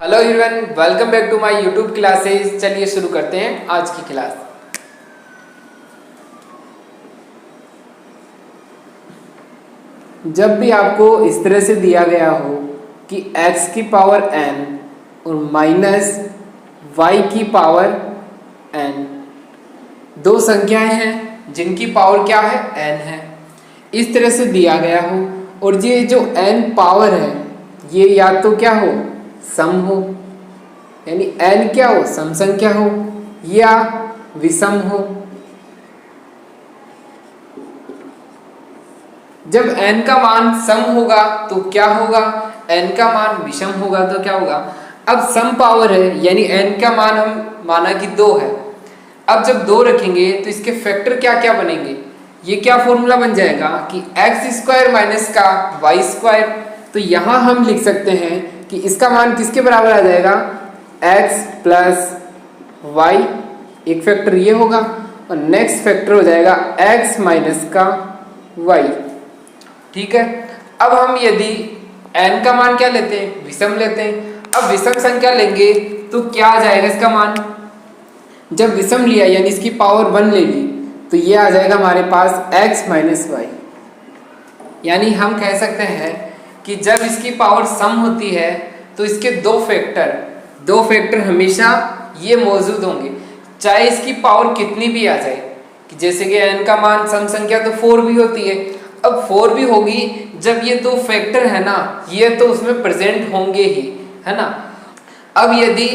Hello everyone, welcome back to my YouTube classes. चलिए शुरू करते हैं आज की क्लास। जब भी आपको इस तरह से दिया गया हो कि x की पावर n और माइनस y की पावर n, दो संख्याएं हैं जिनकी पावर क्या है, n है, इस तरह से दिया गया हो और ये जो n पावर है ये या तो क्या हो, सम हो, यानी n क्या हो, सम संख्या हो, या विषम हो। जब n का मान सम होगा तो क्या होगा, n का मान विषम होगा तो क्या होगा। अब सम पावर है यानी n का मान हम माना कि 2 है। अब जब 2 रखेंगे तो इसके फैक्टर क्या क्या बनेंगे, ये क्या फॉर्मूला बन जाएगा कि एक्स स्क्वायर माइनस का वाई स्क्वायर। तो यहां हम लिख सकते हैं कि इसका मान किसके बराबर आ जाएगा, x प्लस वाई, एक फैक्टर ये होगा और नेक्स्ट फैक्टर हो जाएगा x माइनस का y। ठीक है। अब हम यदि n का मान क्या लेते हैं, विषम लेते हैं। अब विषम संख्या लेंगे तो क्या आ जाएगा इसका मान, जब विषम लिया यानी इसकी पावर 1 ले ली तो ये आ जाएगा हमारे पास x माइनस वाई। यानी हम कह सकते हैं कि जब इसकी पावर सम होती है तो इसके दो फैक्टर हमेशा ये मौजूद होंगे, चाहे इसकी पावर कितनी भी आ जाए। कि जैसे कि n का मान सम संख्या तो 4 भी होती है। अब 4 भी होगी जब ये दो फैक्टर है ना, ये तो उसमें प्रेजेंट होंगे ही, है ना। अब यदि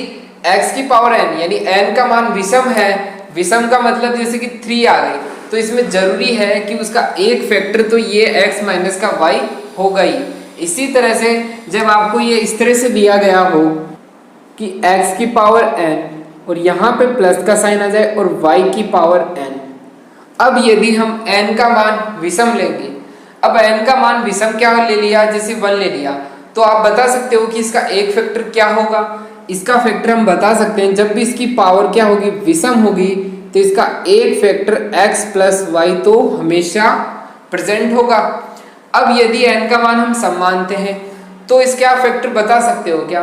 x की पावर n यानी n का मान विषम है, विषम का मतलब जैसे कि 3 आ गई, तो इसमें जरूरी है कि उसका एक फैक्टर तो ये x माइनस का y होगा ही। इसी तरह से जब आपको ये इस तरह से दिया गया हो कि x की पावर n और यहाँ पे प्लस का साइन आ जाए और y की पावर n। अब यदि हम n का मान विषम लेंगे, अब n का मान विषम क्या ले लिया, जैसे 1 ले लिया, तो आप बता सकते हो कि इसका एक फैक्टर क्या होगा। इसका फैक्टर हम बता सकते हैं, जब भी इसकी पावर क्या होगी, विषम होगी, तो इसका एक फैक्टर x प्लस वाई तो हमेशा प्रेजेंट होगा। अब यदि n का मान हम सम मानते हैं तो इसके आप फैक्टर बता सकते हो क्या।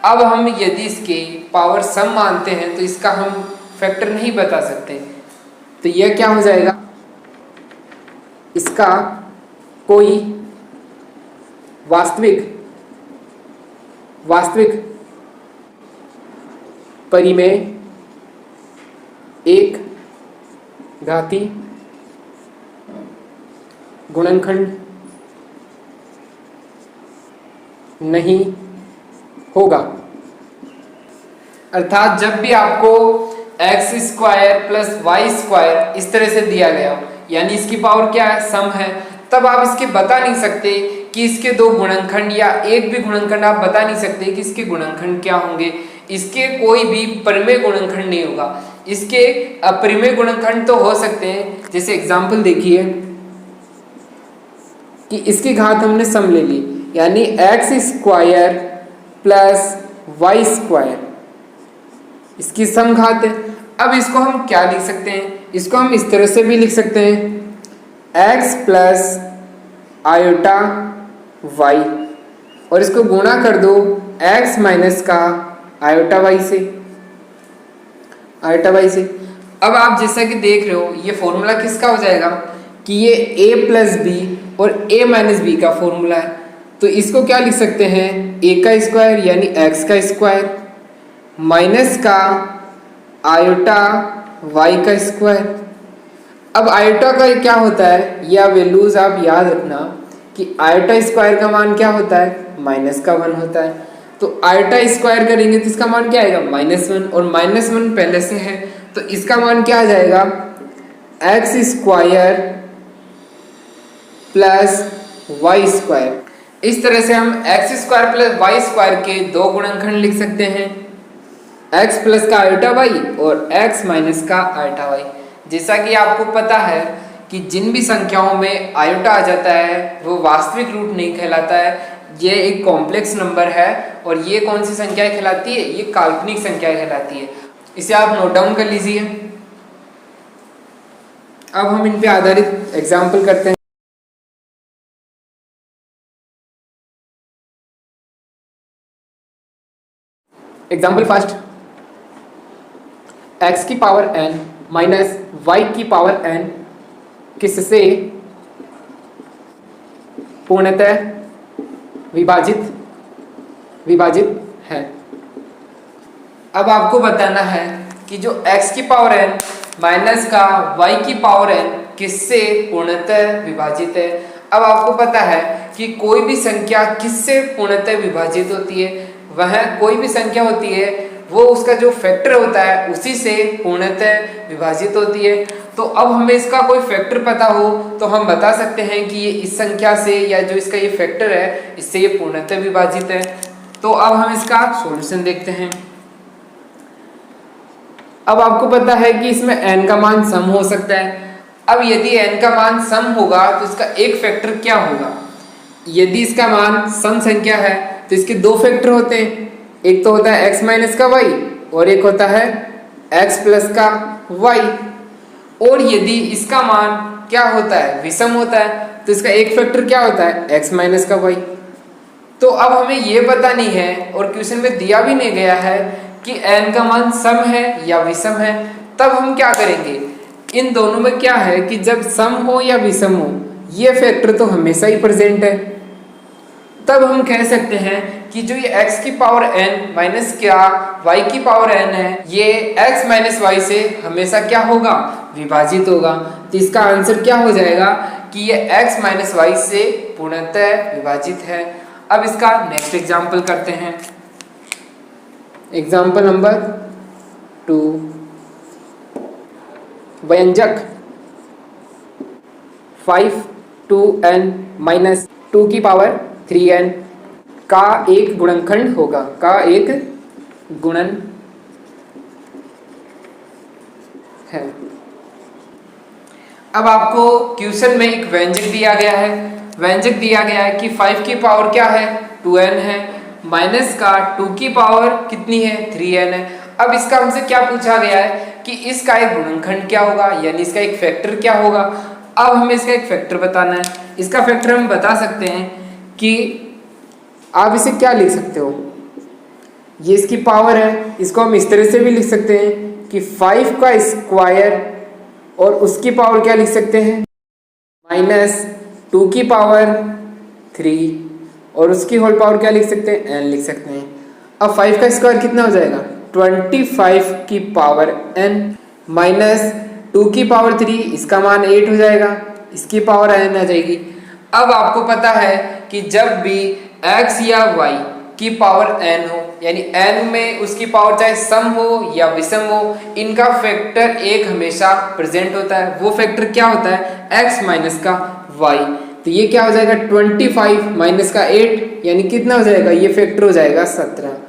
अब हम यदि इसके पावर सम मानते हैं तो इसका हम फैक्टर नहीं बता सकते, तो यह क्या हो जाएगा, इसका कोई वास्तविक परिमेय एक घाती गुणनखंड नहीं होगा। अर्थात जब भी आपको x square plus y square इस तरह से दिया गया यानी इसकी पावर क्या है, सम है, तब आप इसके बता नहीं सकते कि इसके दो गुणनखंड या एक भी गुणनखंड आप बता नहीं सकते कि इसके गुणनखंड क्या होंगे। इसके कोई भी परिमेय गुणनखंड नहीं होगा, इसके अपरिमेय गुणनखंड तो हो सकते हैं। जैसे एग्जांपल देखिए कि इसकी घात हमने सम ले ली यानी x square plus y square, इसकी सम घात है। अब इसको हम क्या लिख सकते हैं, इसको हम इस तरह से भी लिख सकते हैं x प्लस आयोटा वाई और इसको गुणा कर दो x माइनस का आयोटा वाई से। अब आप जैसा कि देख रहे हो ये फॉर्मूला किसका हो जाएगा कि ये a प्लस बी और a माइनस बी का फॉर्मूला है। तो इसको क्या लिख सकते हैं, a का स्क्वायर यानी x का स्क्वायर माइनस का आयोटा y का स्क्वायर। अब आयोटा का क्या होता है, या वैल्यूज आप याद रखना कि आयोटा स्क्वायर का मान क्या होता है, माइनस का 1 होता है। तो आयोटा स्क्वायर करेंगे तो इसका मान क्या आएगा, -1, और -1 पहले से है तो इसका मान क्या आ जाएगा, x square plus y square. इस तरह से हम x square plus y square के दो गुणनखंड लिख सकते हैं, x प्लस का आयोटा वाई और x माइनस का आयोटा वाई। जैसा कि आपको पता है कि जिन भी संख्याओं में आयोटा आ जाता है वो वास्तविक रूट नहीं कहलाता है, ये एक कॉम्प्लेक्स नंबर है। और ये कौन सी संख्या कहलाती है, ये काल्पनिक संख्या कहलाती है। इसे आप नोट डाउन कर लीजिए। अब हम इन पे आधारित एग्जाम्पल करते हैं। एग्जाम्पल फर्स्ट, x की पावर n माइनस y की पावर n किससे पूर्णतः विभाजित है। अब आपको बताना है कि जो x की पावर n माइनस का y की पावर n किससे पूर्णतः विभाजित है। अब आपको पता है कि कोई भी संख्या किससे पूर्णतः विभाजित होती है, वह कोई भी संख्या होती है वो उसका जो फैक्टर होता है उसी से पूर्णतः विभाजित होती है। तो अब हमें इसका कोई फैक्टर पता हो तो हम बता सकते हैं कि ये इस संख्या से या जो इसका ये फैक्टर है इससे ये पूर्णतः विभाजित है। तो अब हम इसका सॉल्यूशन देखते हैं। अब आपको पता है कि इसमें n का मान सम हो सकता है। अब यदि n का मान सम होगा तो इसका एक फैक्टर क्या होगा। यदि इसका मान सम संख्या है तो इसके दो फैक्टर होते हैं, एक तो होता है x माइनस का y और एक होता है x प्लस का y। और यदि इसका मान क्या होता है, विषम होता है, तो इसका एक फैक्टर क्या होता है, x माइनस का y। तो अब हमें ये बतानी है और क्वेश्चन में दिया भी नहीं गया है कि n का मान सम है या विषम है। तब हम क्या करेंगे, इन दोनों में क्या है कि जब सम हो या विषम हो ये फैक्टर तो हमेशा ही प्रेजेंट है। तब हम कह सकते हैं कि जो ये x की पावर n माइनस क्या y की पावर n है ये x माइनस y से हमेशा क्या होगा, विभाजित होगा। तो इसका आंसर क्या हो जाएगा कि ये x माइनस y से पूर्णतः विभाजित है। अब इसका नेक्स्ट एग्जाम्पल करते हैं। एग्जाम्पल नंबर 2, व्यंजक 5 2n माइनस 2 की पावर 3n का एक गुणनखंड होगा, का एक गुणन है। अब आपको क्वेश्चन में एक व्यंजक दिया गया है, व्यंजक दिया गया है कि 5 की पावर क्या है, 2n है, माइनस का 2 की पावर कितनी है, 3n है। अब इसका हमसे क्या पूछा गया है कि इसका एक गुणनखंड क्या होगा, यानी इसका एक फैक्टर क्या होगा। अब हमें इसका एक फैक्टर बताना है। इसका फैक्टर हम बता सकते हैं कि आप इसे क्या लिख सकते हो, ये इसकी पावर है, इसको हम इस तरह से भी लिख सकते हैं कि 5 का स्क्वायर और उसकी पावर क्या लिख सकते हैं, माइनस 2 की पावर 3 और उसकी होल पावर क्या लिख सकते हैं, n लिख सकते हैं। अब 5 का स्क्वायर कितना हो जाएगा, 25 की पावर n माइनस 2 की पावर 3, इसका मान 8 हो जाएगा, इसकी पावर n आ जाएगी। अब आपको पता है कि जब भी x या y की पावर n हो, यानी n में उसकी पावर चाहे सम हो या विषम हो, इनका फैक्टर एक हमेशा प्रेजेंट होता है। वो फैक्टर क्या होता है, x माइनस का y। तो ये क्या हो जाएगा, 25 माइनस का 8, यानी कितना हो जाएगा, ये फैक्टर हो जाएगा 17।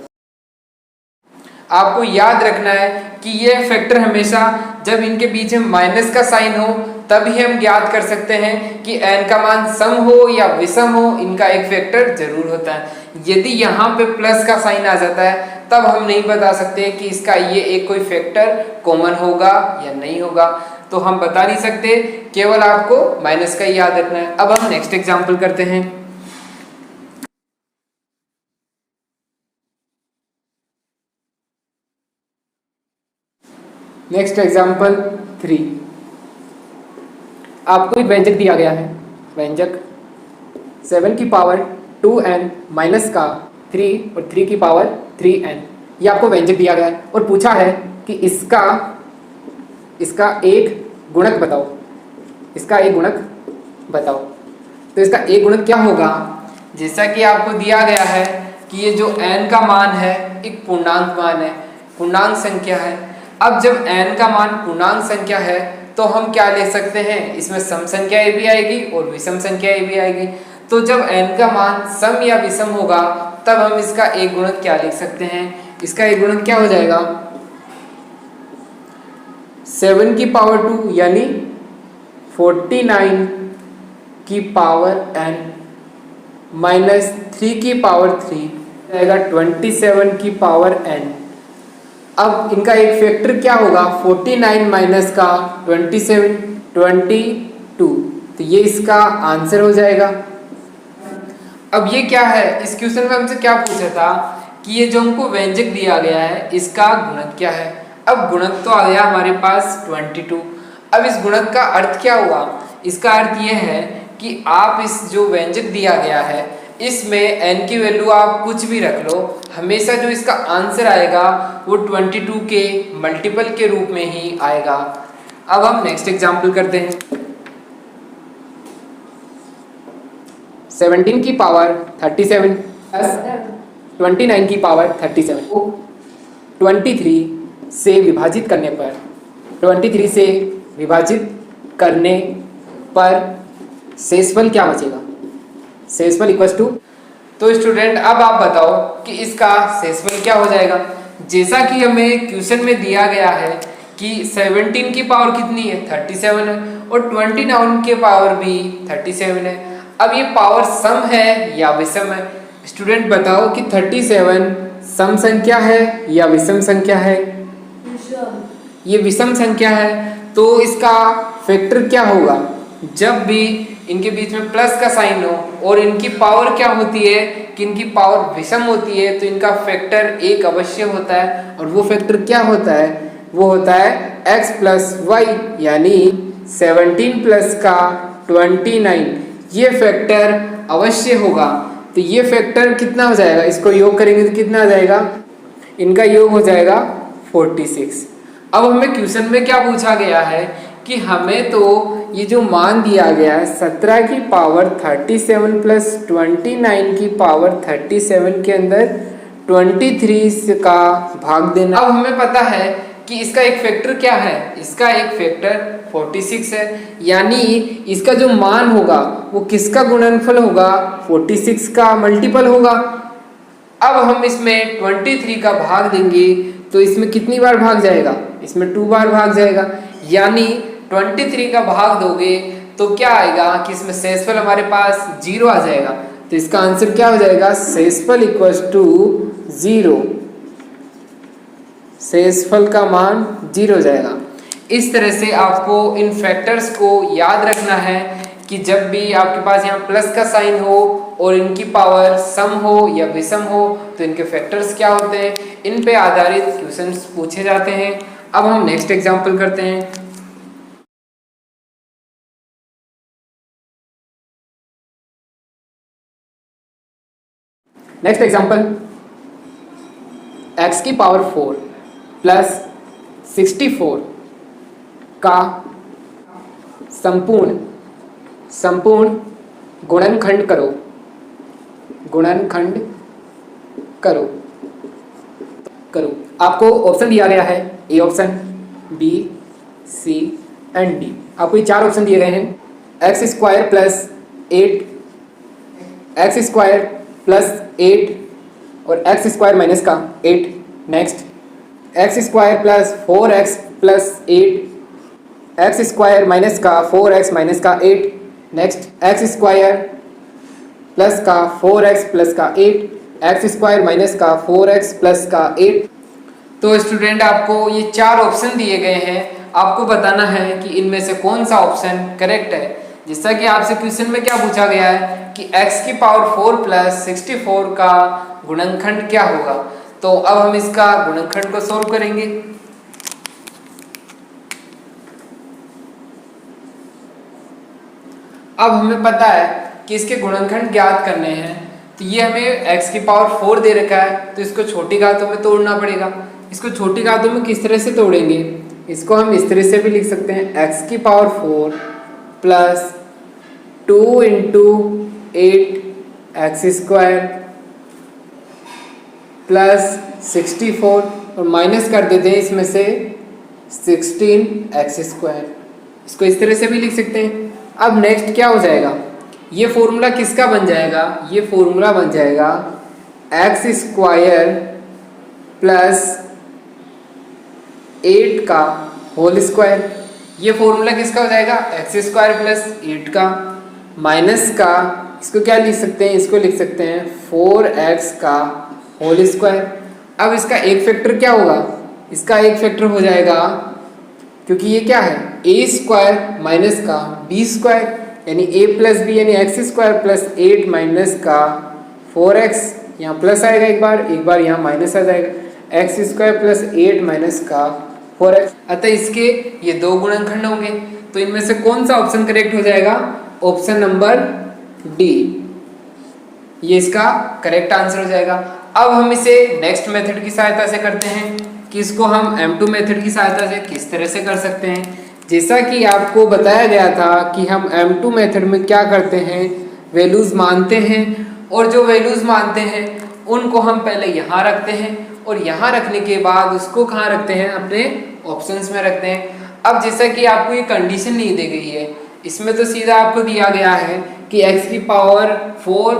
आपको याद रखना है कि ये फैक्टर हमेशा जब इनके बीच में माइनस का साइन हो तभी हम ज्ञात कर सकते हैं कि n का मान सम हो या विषम हो, इनका एक फैक्टर जरूर होता है। यदि यहाँ पे प्लस का साइन आ जाता है तब हम नहीं बता सकते कि इसका ये एक कोई फैक्टर कॉमन होगा या नहीं होगा। तो हम बता नहीं सकते, केवल आपको माइनस का ही याद रखना है। अब हम नेक्स्ट एग्जाम्पल करते हैं। नेक्स्ट एग्जाम्पल 3, आपको एक व्यंजक दिया गया है, व्यंजक 7 की पावर 2n माइनस का 3 और 3 की पावर 3n, ये आपको व्यंजक दिया गया है और पूछा है कि इसका एक गुणक बताओ, इसका एक गुणक बताओ। तो इसका एक गुणक क्या होगा, जैसा कि आपको दिया गया है कि ये जो n का मान है एक पूर्णांक मान है, पूर्णांक संख्या है। अब जब n का मान पूर्णांक संख्या है तो हम क्या ले सकते हैं, इसमें सम संख्याएं भी आएगी और विषम संख्याएं भी आएगी। तो जब n का मान सम या विषम होगा तब हम इसका एक गुणक क्या लिख सकते हैं, इसका एक गुणक क्या हो जाएगा, 7 की पावर 2 यानी 49 की पावर n माइनस 3 की पावर 3 जाएगा 27 की पावर n। अब इनका एक फैक्टर क्या होगा, 49 माइनस का 27, 22। तो ये इसका आंसर हो जाएगा। अब ये क्या है, इस क्वेश्चन में हमसे क्या पूछा था कि ये जो हमको व्यंजक दिया गया है इसका गुणक क्या है। अब गुणक तो आ गया हमारे पास 22। अब इस गुणक का अर्थ क्या हुआ? इसका अर्थ ये है कि आप इस जो व्यंजक दिया गया है इसमें n की वैल्यू आप कुछ भी रख लो, हमेशा जो इसका आंसर आएगा वो 22 के मल्टीपल के रूप में ही आएगा। अब हम नेक्स्ट एग्जाम्पल करते हैं। 17 की पावर 37 प्लस 29 की पावर 37 को 23 से विभाजित करने पर 23 से विभाजित करने पर शेषफल क्या बचेगा? शेषफल इक्वल्स टू, तो स्टूडेंट अब आप बताओ कि इसका शेषफल क्या हो जाएगा। जैसा कि हमें क्वेश्चन में दिया गया है कि 17 की पावर कितनी है? 37 है और 29 के पावर भी 37 है। अब ये पावर सम है या विषम है? स्टूडेंट बताओ कि 37 सम संख्या है या विषम संख्या है? ये विषम संख्या है, तो इसका फैक्टर क्या होगा? जब भी इनके बीच में प्लस का साइन हो और इनकी पावर क्या होती है कि इनकी पावर विषम होती है, तो इनका फैक्टर एक अवश्य होता है। और वो फैक्टर क्या होता है? वो होता है x प्लस वाई, यानी 17 प्लस का 29, ये फैक्टर अवश्य होगा। तो ये फैक्टर कितना हो जाएगा? इसको योग करेंगे तो कितना आ जाएगा? इनका योग हो जाएगा 46। अब हमें क्वेश्चन में क्या पूछा गया है कि हमें तो ये जो मान दिया गया है 17 की पावर 37 प्लस 29 की पावर 37 के अंदर 23 का भाग देना। अब हमें पता है कि इसका एक फैक्टर क्या है? इसका एक फैक्टर 46 है, यानी इसका जो मान होगा वो किसका गुणनफल होगा? 46 का मल्टीपल होगा। अब हम इसमें 23 का भाग देंगे तो इसमें कितनी बार भाग जाएगा? इसमें 2 बार भाग जाएगा, यानी 23 का भाग दोगे तो क्या आएगा कि इसमें शेषफल हमारे पास 0 आ जाएगा। तो इसका आंसर क्या हो जाएगा? शेषफल इक्वल्स टू 0। शेषफल का मान 0 हो जाएगा। इस तरह से आपको इन फैक्टर्स को याद रखना है कि जब भी आपके पास यहाँ प्लस का साइन हो और इनकी पावर सम हो या विषम हो तो इनके फैक्टर्स क्या होते हैं, इन पे आधारित क्वेश्चंस पूछे जाते हैं। अब हम नेक्स्ट एग्जांपल करते हैं। नेक्स्ट एग्जांपल, x की पावर 4 प्लस 64 का संपूर्ण गुणनखंड करो। आपको ऑप्शन दिया गया है, A option, B, C and D. आपको ये 4 ऑप्शन दिए गए हैं। एक्स स्क्वायर प्लस 8 और एक्स स्क्वायर माइनस का 8। Next, x square plus 4x plus 8, x square minus का 4x माइनस का 8। नेक्स्ट, एक्स स्क्वायर प्लस का 4x प्लस का 8, एक्स स्क्वायर माइनस का 4x प्लस का 8। तो स्टूडेंट आपको ये 4 ऑप्शन दिए गए हैं, आपको बताना है कि इनमें से कौन सा ऑप्शन करेक्ट है। जैसा कि आपसे क्वेश्चन में क्या पूछा गया है कि x की पावर 4 प्लस 64 का गुणनखंड क्या होगा। तो अब हम इसका गुणनखंड को सोल्व करेंगे। अब हमें पता है कि इसके गुणनखंड ज्ञात करने हैं, तो ये हमें x की पावर 4 दे रखा है, तो इसको छोटी घातों में तोड़ना पड़ेगा। इसको छोटी घातों में किस तरह से तोड़ेंगे? इसको हम इस तरह से भी लिख सकते हैं, x की power 4 plus 2 into 8x square plus 64 और माइनस कर देते हैं इसमें से 16x स्क्वायर। इसको इस तरह से भी लिख सकते हैं। अब नेक्स्ट क्या हो जाएगा? ये फॉर्मूला किसका बन जाएगा? ये फॉर्मूला बन जाएगा x स्क्वायर प्लस 8 का होल स्क्वायर। ये फॉर्मूला किसका हो जाएगा? x स्क्वायर प्लस 8 का माइनस का, इसको क्या लिख सकते हैं? इसको लिख सकते हैं 4x का होल स्क्वायर। अब इसका एक फैक्टर क्या होगा? इसका एक फैक्टर हो जाएगा, क्योंकि ये क्या है, a स्क्वायर माइनस का b स्क्वायर, यानी a प्लस बी यानी x स्क्वायर प्लस 8 माइनस का 4x यहाँ प्लस आएगा एक बार यहाँ माइनस आ जाएगा, एक्स स्क्वायर प्लस 8 माइनस का 4x। अतः इसके ये दो गुणनखंड होंगे, तो इनमें से कौन सा ऑप्शन करेक्ट हो जाएगा? ऑप्शन नंबर डी, ये इसका करेक्ट आंसर हो जाएगा। अब हम इसे नेक्स्ट मेथड की सहायता से करते हैं कि इसको हम M2 मेथड की सहायता से किस तरह से कर सकते हैं। जैसा कि आपको बताया गया था कि हम M2 मेथड में क्या करते हैं, वैल्यूज मानते हैं, और जो वैल्यूज मानते हैं उनको हम पहले यहाँ रखते हैं, और यहाँ रखने के बाद उसको कहाँ रखते हैं? अपने ऑप्शंस में रखते हैं। अब जैसा कि आपको ये कंडीशन नहीं दी गई है, इसमें तो सीधा आपको दिया गया है कि x की पावर 4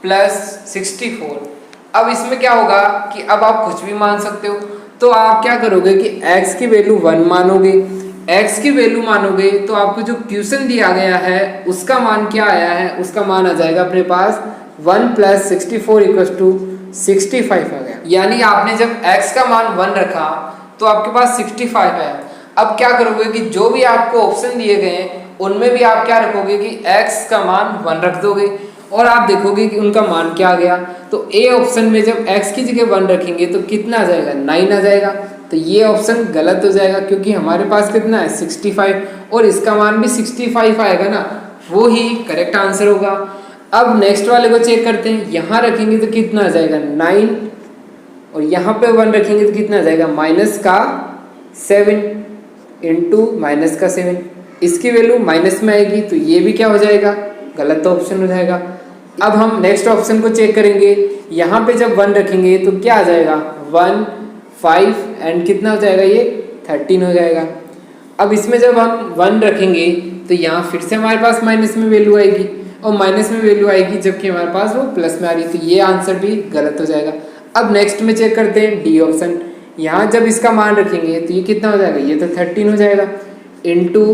प्लस 64। अब इसमें क्या होगा कि अब आप कुछ भी मान सकते हो, तो आप क्या करोगे कि x की वैल्यू 1 मानोगे। x की वैल्यू मानोगे तो आपको जो क्वेश्चन दिया गया है उसका मान क्या आया है? उसका मान आ जाएगा अपने पास 1 प्लस 64 इक्वल टू 65 आ गया। यानी आपने जब x का मान 1 रखा तो आपके पास 65 है। अब क्या करोगे कि जो भी आपको ऑप्शन दिए गए हैं उनमें भी आप क्या रखोगे कि x का मान 1 रख दोगे, और आप देखोगे कि उनका मान क्या आ गया। तो ए ऑप्शन में जब x की जगह 1 रखेंगे तो कितना आ जाएगा? 9 आ जाएगा। तो ये ऑप्शन गलत हो जाएगा, क्योंकि हमारे पास कितना है? 65, और इसका मान भी 65 आएगा ना, वो ही करेक्ट आंसर होगा। अब नेक्स्ट वाले को चेक करते हैं। यहाँ रखेंगे तो कितना आ जाएगा? 9, और यहाँ पे 1 रखेंगे तो कितना आ जाएगा? माइनस का 7 इंटू माइनस का 7। इसकी वैल्यू माइनस में आएगी, तो ये भी क्या हो जाएगा? गलत ऑप्शन हो जाएगा। अब हम नेक्स्ट ऑप्शन को चेक करेंगे। यहाँ पे जब 1 रखेंगे तो क्या आ जाएगा? 1 5 एंड कितना हो जाएगा? ये 13 हो जाएगा। अब इसमें जब हम 1 रखेंगे तो यहाँ फिर से हमारे पास माइनस में वैल्यू आएगी, और माइनस में वैल्यू आएगी जबकि हमारे पास वो प्लस में आ रही है, तो ये आंसर भी गलत हो जाएगा। अब नेक्स्ट में चेक करते हैं डी ऑप्शन। यहाँ जब इसका मान रखेंगे तो ये कितना हो जाएगा? ये तो 13 हो जाएगा, इंटू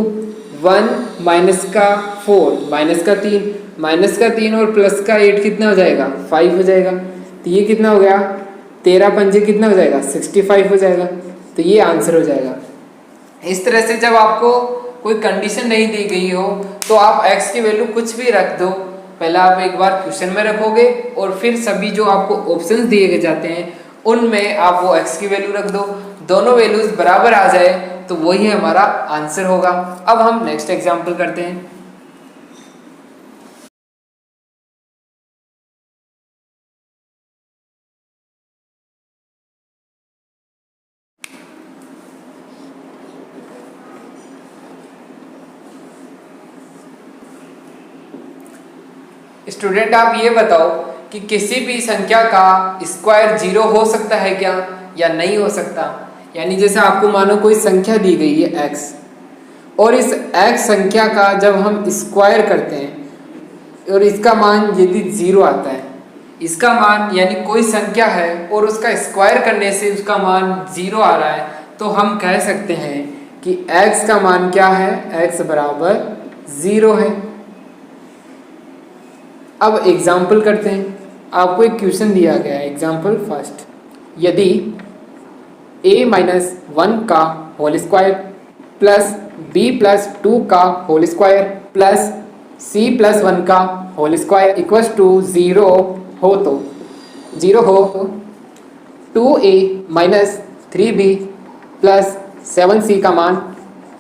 1 माइनस का 4 माइनस का 3 और प्लस का 8 कितना हो जाएगा? 5 हो जाएगा। तो ये कितना हो गया? 13 पंजे कितना हो जाएगा? 65 हो जाएगा। तो ये आंसर हो जाएगा। इस तरह से जब आपको कोई कंडीशन नहीं दी गई हो तो आप x की वैल्यू कुछ भी रख दो। पहले आप एक बार क्वेश्चन में रखोगे, और फिर सभी जो आपको ऑप्शंस दिए जाते हैं उनमें आप वो x की वैल्यू रख दो। दोनों वैल्यूज बराबर आ जाए तो वही हमारा आंसर होगा। अब हम नेक्स्ट एग्जांपल करते हैं। स्टूडेंट, आप ये बताओ कि किसी भी संख्या का स्क्वायर 0 हो सकता है क्या, या नहीं हो सकता? यानी जैसे आपको मानो कोई संख्या दी गई है x, और इस x संख्या का जब हम स्क्वायर करते हैं और इसका मान यदि 0 आता है, इसका मान यानी कोई संख्या है और उसका स्क्वायर करने से उसका मान 0 आ रहा है, तो हम कह सकते हैं कि x का मान क्या है? x बराबर 0 है। अब एग्जाम्पल करते हैं। आपको एक क्वेश्चन दिया गया है, एग्जाम्पल फर्स्ट। यदि a माइनस 1 का whole square plus b plus 2 का whole square plus c plus 1 का होल स्क्वायर इक्वल्स टू 0 हो तो 2a minus 3b plus 7c का मान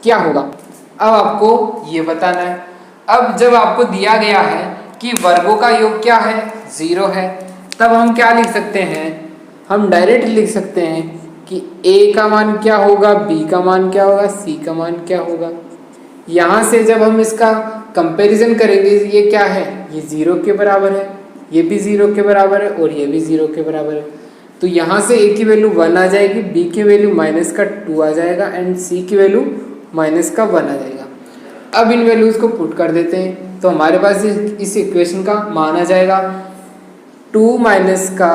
क्या होगा? अब आपको ये बताना है। अब जब आपको दिया गया है कि वर्गों का योग क्या है? 0 है, तब हम क्या लिख सकते हैं? हम डायरेक्ट लिख सकते हैं कि a का मान क्या होगा, b का मान क्या होगा, c का मान क्या होगा। यहाँ से जब हम इसका कंपैरिजन करेंगे, ये क्या है? ये 0 के बराबर है, ये भी 0 के बराबर है, और ये भी 0 के बराबर है। तो यहाँ से a की वैल्यू 1 आ जाएगी, b की वैल्यू माइनस का 2 आ जाएगा, एंड c की वैल्यू माइनस का 1 आ जाएगा। अब इन वैल्यूज को पुट कर देते हैं, तो हमारे पास इस इक्वेशन का मान आ जाएगा 2 माइनस का,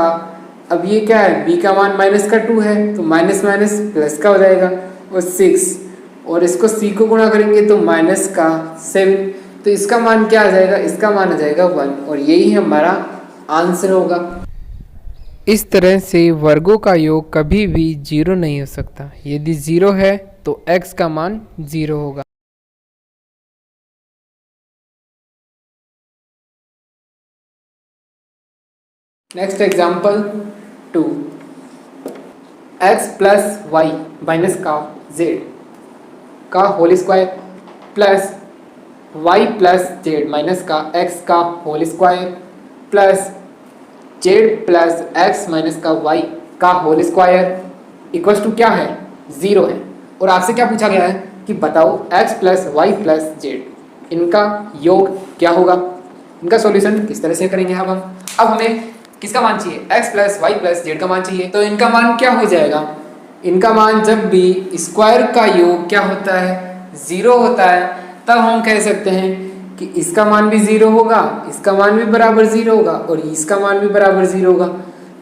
अब ये क्या है? b का मान माइनस का 2 है, तो माइनस माइनस प्लस का हो जाएगा, और 6, और इसको c को गुणा करेंगे तो माइनस का 7, तो इसका मान क्या आ जाएगा? इसका मान आ जाएगा 1, और यही हमारा आंसर होगा। इस तरह से वर्गों का योग कभी भी 0 नहीं हो सकता। यदि 0 है तो x का मान 0 होगा। Next example 2, x plus y minus का z का whole square plus y plus z minus का x का whole square plus z plus x minus का y का होल स्क्वायर इक्वल्स टू क्या है, 0 है। और आपसे क्या पूछा गया है कि बताओ x plus y plus z इनका योग क्या होगा। इनका सॉल्यूशन किस तरह से करेंगे अब हमें किसका मान चाहिए, x plus y plus z का मान चाहिए। तो इनका मान क्या हो जाएगा, इनका मान जब भी स्क्वायर का योग क्या होता है, 0 होता है, तब हम कह सकते हैं कि इसका मान भी 0 होगा, इसका मान भी बराबर 0 होगा और इसका मान भी बराबर 0 होगा।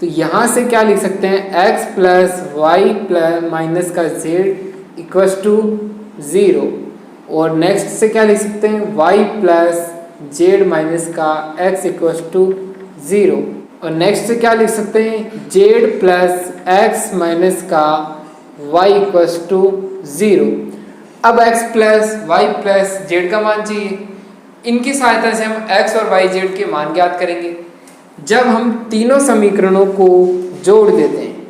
तो यहाँ से क्या लिख सकते हैं, x plus y plus minus का जेड इक्वल्स टू 0। और नेक्स्ट से क्या लिख सकते हैं, y प्लस जेड माइनस का x इक्वल्स टू 0। और नेक्स्ट से क्या लिख सकते हैं, z प्लस एक्स माइनस का y इक्वल्स टू 0। अब x plus y plus z का मान चाहिए। इनकी सहायता से हम x और y z के मान ज्ञात करेंगे। जब हम तीनों समीकरणों को जोड़ देते हैं,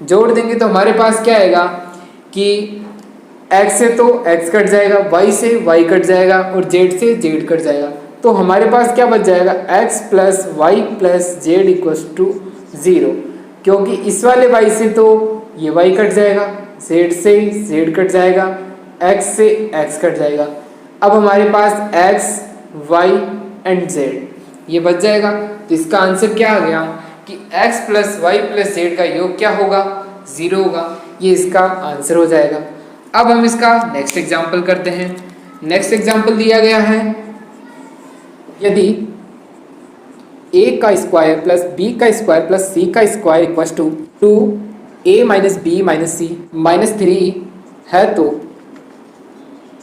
जोड़ देंगे तो हमारे पास क्या आएगा कि x से तो x कट जाएगा, y से y कट जाएगा और z से z कट जाएगा। तो हमारे पास क्या बच जाएगा, x plus y plus z equals to 0, क्योंकि इस वाले y से तो ये y कट जाएगा, z से z कट जाएगा, x से x कट जाएगा। अब हमारे पास x, y एंड z ये बच जाएगा। तो इसका आंसर क्या आ गया कि x plus y plus z का योग क्या होगा, 0 होगा। ये इसका आंसर हो जाएगा। अब हम इसका नेक्स्ट एग्जाम्पल करते हैं। नेक्स्ट एग्जाम्पल दिया गया है, यदि a का स्क्वायर प्लस b का स्क्वायर प्लस c का square equals to 2a minus b minus c minus 3 है, तो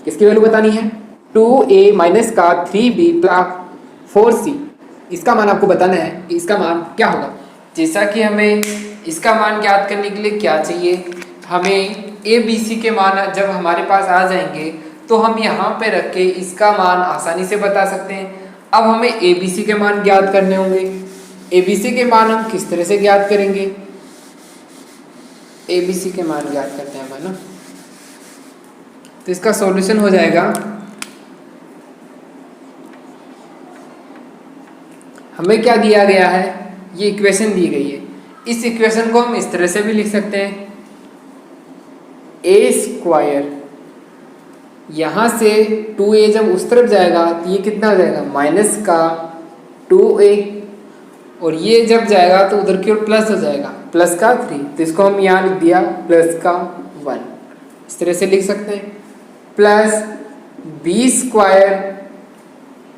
किसकी वैल्यू बतानी है, 2a माइनस का 3b प्लस 4c। इसका मान आपको बताना है, इसका मान क्या होगा। जैसा कि हमें इसका मान ज्ञात करने के लिए क्या चाहिए, हमें a b c के मान जब हमारे पास आ जाएंगे तो हम यहाँ पे रख के इसका मान आसानी से बता सकते हैं। अब हमें ए बी सी के मान ज्ञात करने होंगे। ए बी सी के मान हम किस तरह से ज्ञात करेंगे, ए बी सी के मान ज्ञात करते हैं ना, तो इसका सॉल्यूशन हो जाएगा, हमें क्या दिया गया है, ये इक्वेशन दी गई है। इस इक्वेशन को हम इस तरह से भी लिख सकते हैं, ए स्क्वायर, यहाँ से 2a जब उस तरफ जाएगा तो ये कितना हो जाएगा, माइनस का 2a, और ये जब जाएगा तो उधर की ओर प्लस हो जाएगा, प्लस का 3, तो इसको हम यहाँ लिख दिया प्लस का 1। इस तरह से लिख सकते हैं, प्लस b स्क्वायर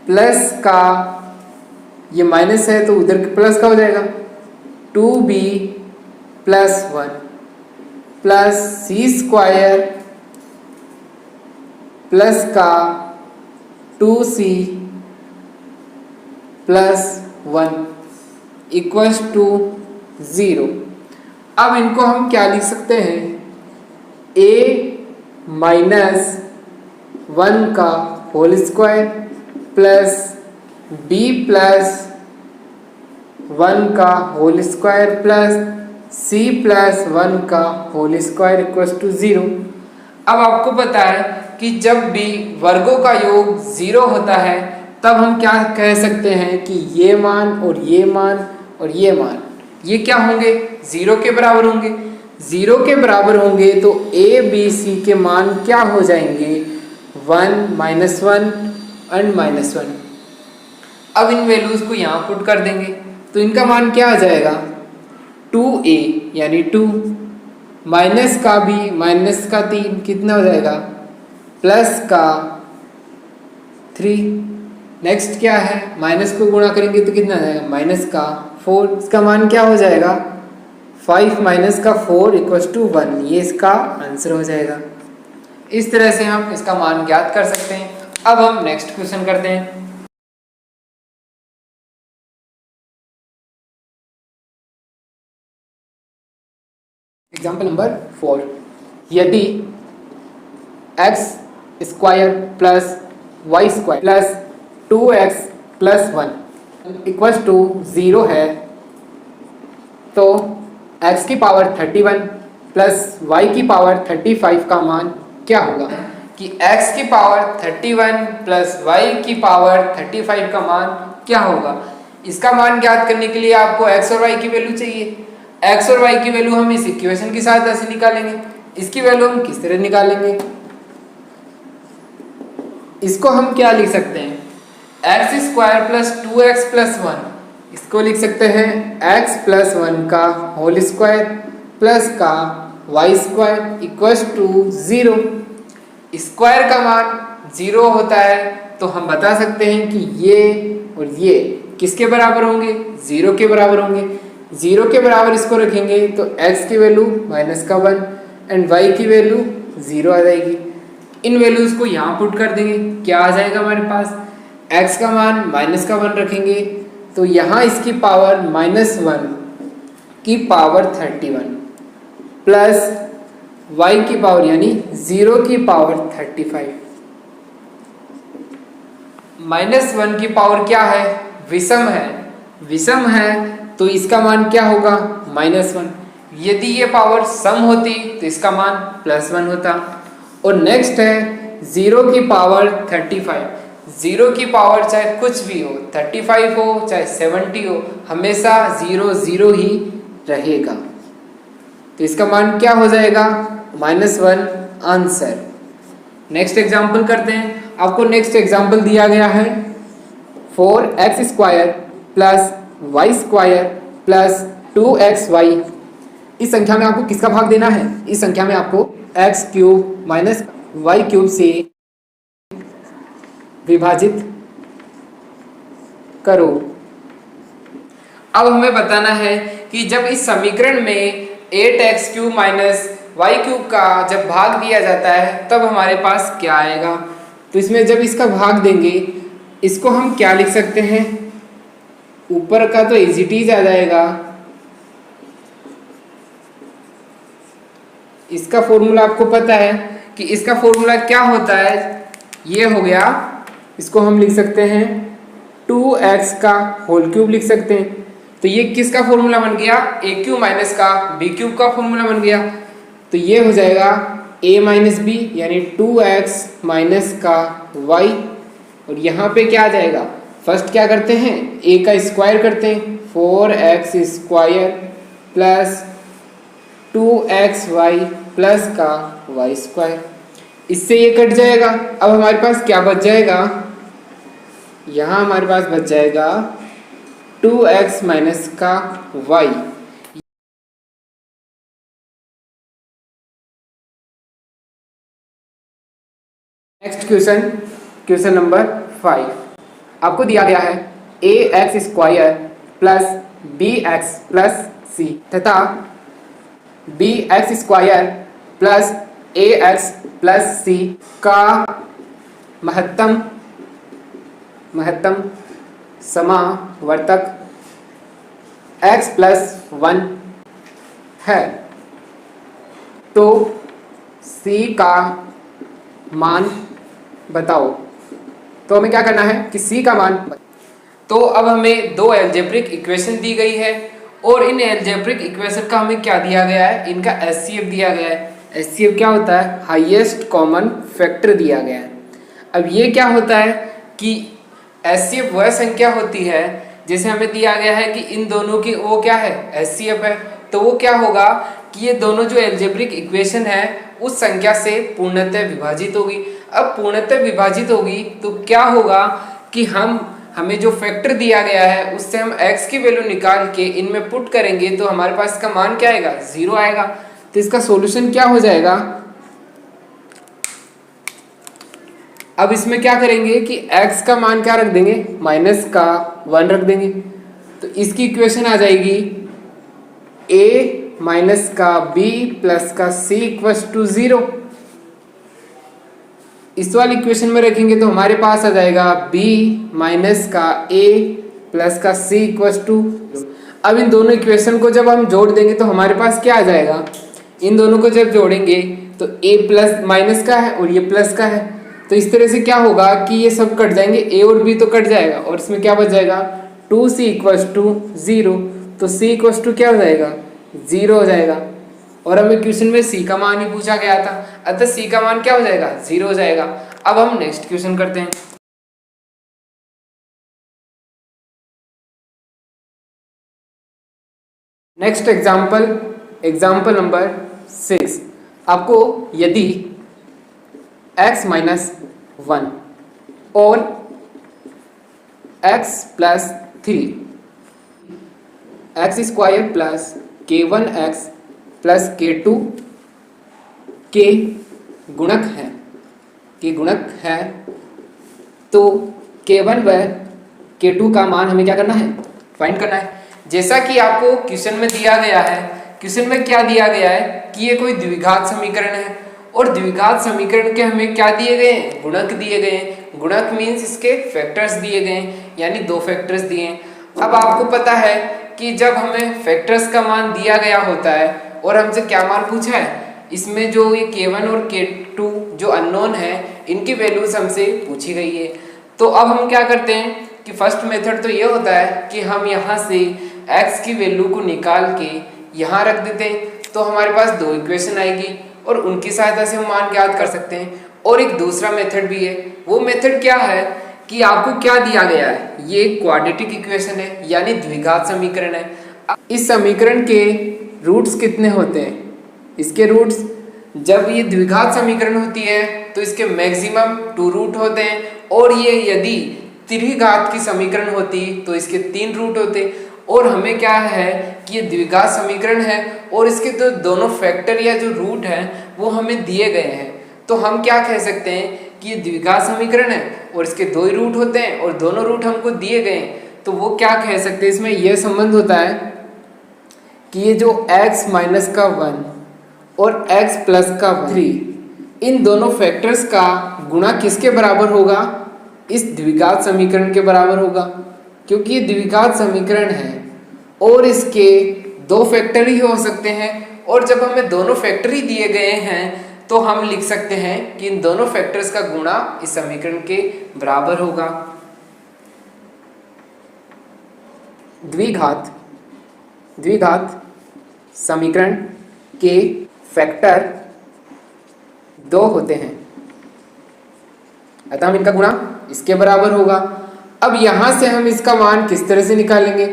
प्लस का, ये माइनस है तो उधर प्लस का हो जाएगा 2b plus 1 plus c square plus का 2c प्लस 1 इक्वल्स टू 0। अब इनको हम क्या लिख सकते हैं, a माइनस 1 का whole square plus b plus 1 का whole square plus c plus 1 का होल स्क्वायर इक्वल्स टू 0। अब आपको पता है कि जब भी वर्गों का योग 0 होता है तब हम क्या कह सकते हैं कि ये मान और ये मान और ये मान ये क्या होंगे, 0 के बराबर होंगे। 0 के बराबर होंगे तो a b c के मान क्या हो जाएंगे, 1 माइनस 1 एंड माइनस 1। अब इन वैल्यूज को यहाँ पुट कर देंगे तो इनका मान क्या आ जाएगा, 2a यानी 2 माइनस का भी माइनस का 3 कितना हो जाएगा, प्लस का 3। नेक्स्ट क्या है, माइनस को गुणा करेंगे तो कितना आ जाएगा, माइनस का 4। इसका मान क्या हो जाएगा, 5 माइनस का 4 इक्वल्स टू 1। ये इसका आंसर हो जाएगा। इस तरह से हम इसका मान ज्ञात कर सकते हैं। अब हम नेक्स्ट क्वेश्चन करते हैं। एग्जाम्पल नंबर 4, यदि x स्क्वायर plus y square plus 2x plus 1 equals to 0 है, तो x की पावर 31 प्लस y की पावर 35 का मान क्या होगा? कि x की पावर 31 प्लस y की पावर 35 का मान क्या होगा? इसका मान ज्ञात करने के लिए आपको x और y की वैल्यू चाहिए। x और y की वैल्यू हम इस इक्वेशन की सहायता से निकालेंगे। इसकी वैल्यू हम किस तरह निकालेंगे? इसको हम क्या लिख सकते हैं? X square plus 2x plus 1, इसको लिख सकते हैं x प्लस 1 का होल स्क्वायर प्लस का y square equals to 0। Square का मान 0 होता है तो हम बता सकते हैं कि ये और ये किसके बराबर होंगे? 0 के बराबर होंगे। 0 के बराबर इसको रखेंगे तो x की वैल्यू माइनस का 1 एंड y की वैल्यू 0 आ जाएगी। इन वैल्यूज को यहाँ पुट कर देंगे, क्या आ जाएगा हमारे पास? x का मान माइनस का 1 रखेंगे तो यहाँ इसकी पावर -1 की पावर 31 प्लस y की पावर यानी 0 की पावर 35। -1 की पावर क्या है? विषम है। विषम है तो इसका मान क्या होगा? -1। यदि ये पावर सम होती तो इसका मान +1 होता। और नेक्स्ट है 0 की पावर 35। 0 की पावर चाहे कुछ भी हो, 35 हो चाहे 70 हो, हमेशा 0 0 ही रहेगा। तो इसका मान क्या हो जाएगा? -1 आंसर। नेक्स्ट एग्जाम्पल करते हैं। आपको नेक्स्ट एग्जाम्पल दिया गया है 4x square plus y square plus 2xy। इस संख्या में आपको किसका भाग देना है? इस संख्या में आपको x cube minus y cube से विभाजित करो। अब हमें बताना है कि जब इस समीकरण में 8x cube minus y cube का जब भाग दिया जाता है तब हमारे पास क्या आएगा। तो इसमें जब इसका भाग देंगे इसको हम क्या लिख सकते हैं? ऊपर का तो इज इट इज आ जाएगा। इसका फॉर्मूला आपको पता है कि इसका फॉर्मूला क्या होता है? ये हो गया, इसको हम लिख सकते हैं 2x का होल क्यूब लिख सकते हैं। तो ये किसका फॉर्मूला बन गया? a क्यूब माइनस का b क्यूब का फॉर्मूला बन गया। तो ये हो जाएगा a माइनस बी यानी 2x माइनस का y। और यहाँ पे क्या आ जाएगा? फर्स्ट क्या करते हैं? a का स्क्वायर करते हैं, 4x square plus 2xy plus का y स्क्वायर। इससे ये कट जाएगा। अब हमारे पास क्या बच जाएगा? यहाँ हमारे पास बच जाएगा 2x माइनस का y। Next question, question number 5। आपको दिया गया है ax square plus bx plus c तथा bx square plus ax plus c का महत्तम समावर्तक x प्लस 1 है। तो c का मान बताओ। तो हमें क्या करना है कि c का मान। तो अब हमें दो एल्जेब्रिक इक्वेशन दी गई है और इन एल्जेब्रिक इक्वेशन का हमें क्या दिया गया है? इनका HCF दिया गया है। HCF क्या होता है? हाईएस्ट कॉमन फैक्टर दिया गया है। अब ये क्या होता है कि HCF वह संख्या होती है जैसे हमें दिया गया है कि इन दोनों की वो क्या है? HCF है। तो वो क्या होगा कि ये दोनों जो एल्जेब्रिक इक्वेशन है उस संख्या से पूर्णतः विभाजित होगी। अब पूर्णतः विभाजित होगी तो क्या होगा कि हमें जो फैक्टर दिया गया है उससे हम x की वैल्यू निकाल के इनमें पुट करेंगे तो हमारे पास इसका मान क्या आएगा? 0 आएगा। तो इसका सॉल्यूशन क्या हो जाएगा? अब इसमें क्या करेंगे कि x का मान क्या रख देंगे? माइनस का 1 रख देंगे। तो इसकी इक्वेशन आ जाएगी a माइनस का b प्लस का c इक्वल्स टू 0। इस वाली इक्वेशन में रखेंगे तो हमारे पास आ जाएगा b माइनस का a प्लस का c इक्वल्स टू। अब इन दोनों इक्वेशन को जब हम जोड़ देंगे तो हमारे पास क्या आ जाएगा? इन दोनों को जब जोड़ेंगे तो a प्लस माइनस का है और ये प्लस का है। तो इस तरह से क्या होगा कि ये सब कट जाएंगे, a और b तो कट जाएगा और इसमें क्या बच जाएगा? 2c equals to 0। तो c इक्वल्स टू क्या हो जाएगा, 0 हो जाएगा। और हमें क्वेश्चन में c का मान ही पूछा गया था, अतः c का मान क्या हो जाएगा, 0 हो जाएगा। अब हम नेक्स्ट क्वेश्चन करते हैं। Next example number 6। आपको यदि x माइनस 1 और x plus 3 x square plus k1x plus k2 के गुणक है तो k1 व k2 का मान हमें क्या करना है, फाइंड करना है। जैसा कि आपको क्वेश्चन में दिया गया है, क्वेश्चन में क्या दिया गया है कि ये कोई द्विघात समीकरण है और द्विघात समीकरण के हमें क्या दिए गए हैं, गुणक दिए गए हैं। गुणक मीन्स इसके फैक्टर्स दिए गए हैं, यानी 2 फैक्टर्स दिए हैं। अब आपको पता है कि जब हमें फैक्टर्स का मान दिया गया होता है और हमसे क्या मान पूछा है, इसमें जो ये k1 और k2 जो अननोन है इनकी वैल्यूज हमसे पूछी गई है। तो अब हम क्या करते हैं कि फर्स्ट मेथड तो ये होता है कि हम यहाँ से x की वैल्यू को निकाल के यहाँ रख देते हैं, तो हमारे पास 2 इक्वेशन आएगी और उनकी सहायता से हम मान ज्ञात कर सकते हैं। और एक दूसरा मेथड भी है, वो मेथड क्या है कि आपको क्या दिया गया है, ये क्वाड्रेटिक इक्वेशन है यानी द्विघात समीकरण है। इस समीकरण के रूट्स कितने होते हैं, इसके रूट्स, जब ये द्विघात समीकरण होती है तो इसके मैक्सिमम 2 रूट होते हैं, और ये यदि त्रिघात की समीकरण होती तो इसके 3 रूट होते। और हमें क्या है कि ये द्विघात समीकरण है और इसके तो दोनों फैक्टर या जो रूट है वो हमें दिए गए हैं, तो हम क्या कह सकते हैं कि ये द्विघात समीकरण है और इसके 2 ही रूट होते हैं और दोनों रूट हमको दिए गए हैं। तो वो क्या कह सकते हैं, इसमें यह संबंध होता है कि ये जो x माइनस का 1 और x प्लस का 3 इन दोनों फैक्टर्स का गुणा किसके बराबर होगा, इस द्विघात समीकरण के बराबर होगा, क्योंकि ये द्विघात समीकरण है और इसके 2 फैक्टर ही हो सकते हैं। और जब हमें दोनों फैक्टर ही दिए गए हैं तो हम लिख सकते हैं कि इन दोनों फैक्टर्स का गुणा इस समीकरण के बराबर होगा। द्विघात समीकरण के फैक्टर 2 होते हैं, अतः हम इनका गुणा इसके बराबर होगा। अब यहां से हम इसका मान किस तरह से निकालेंगे,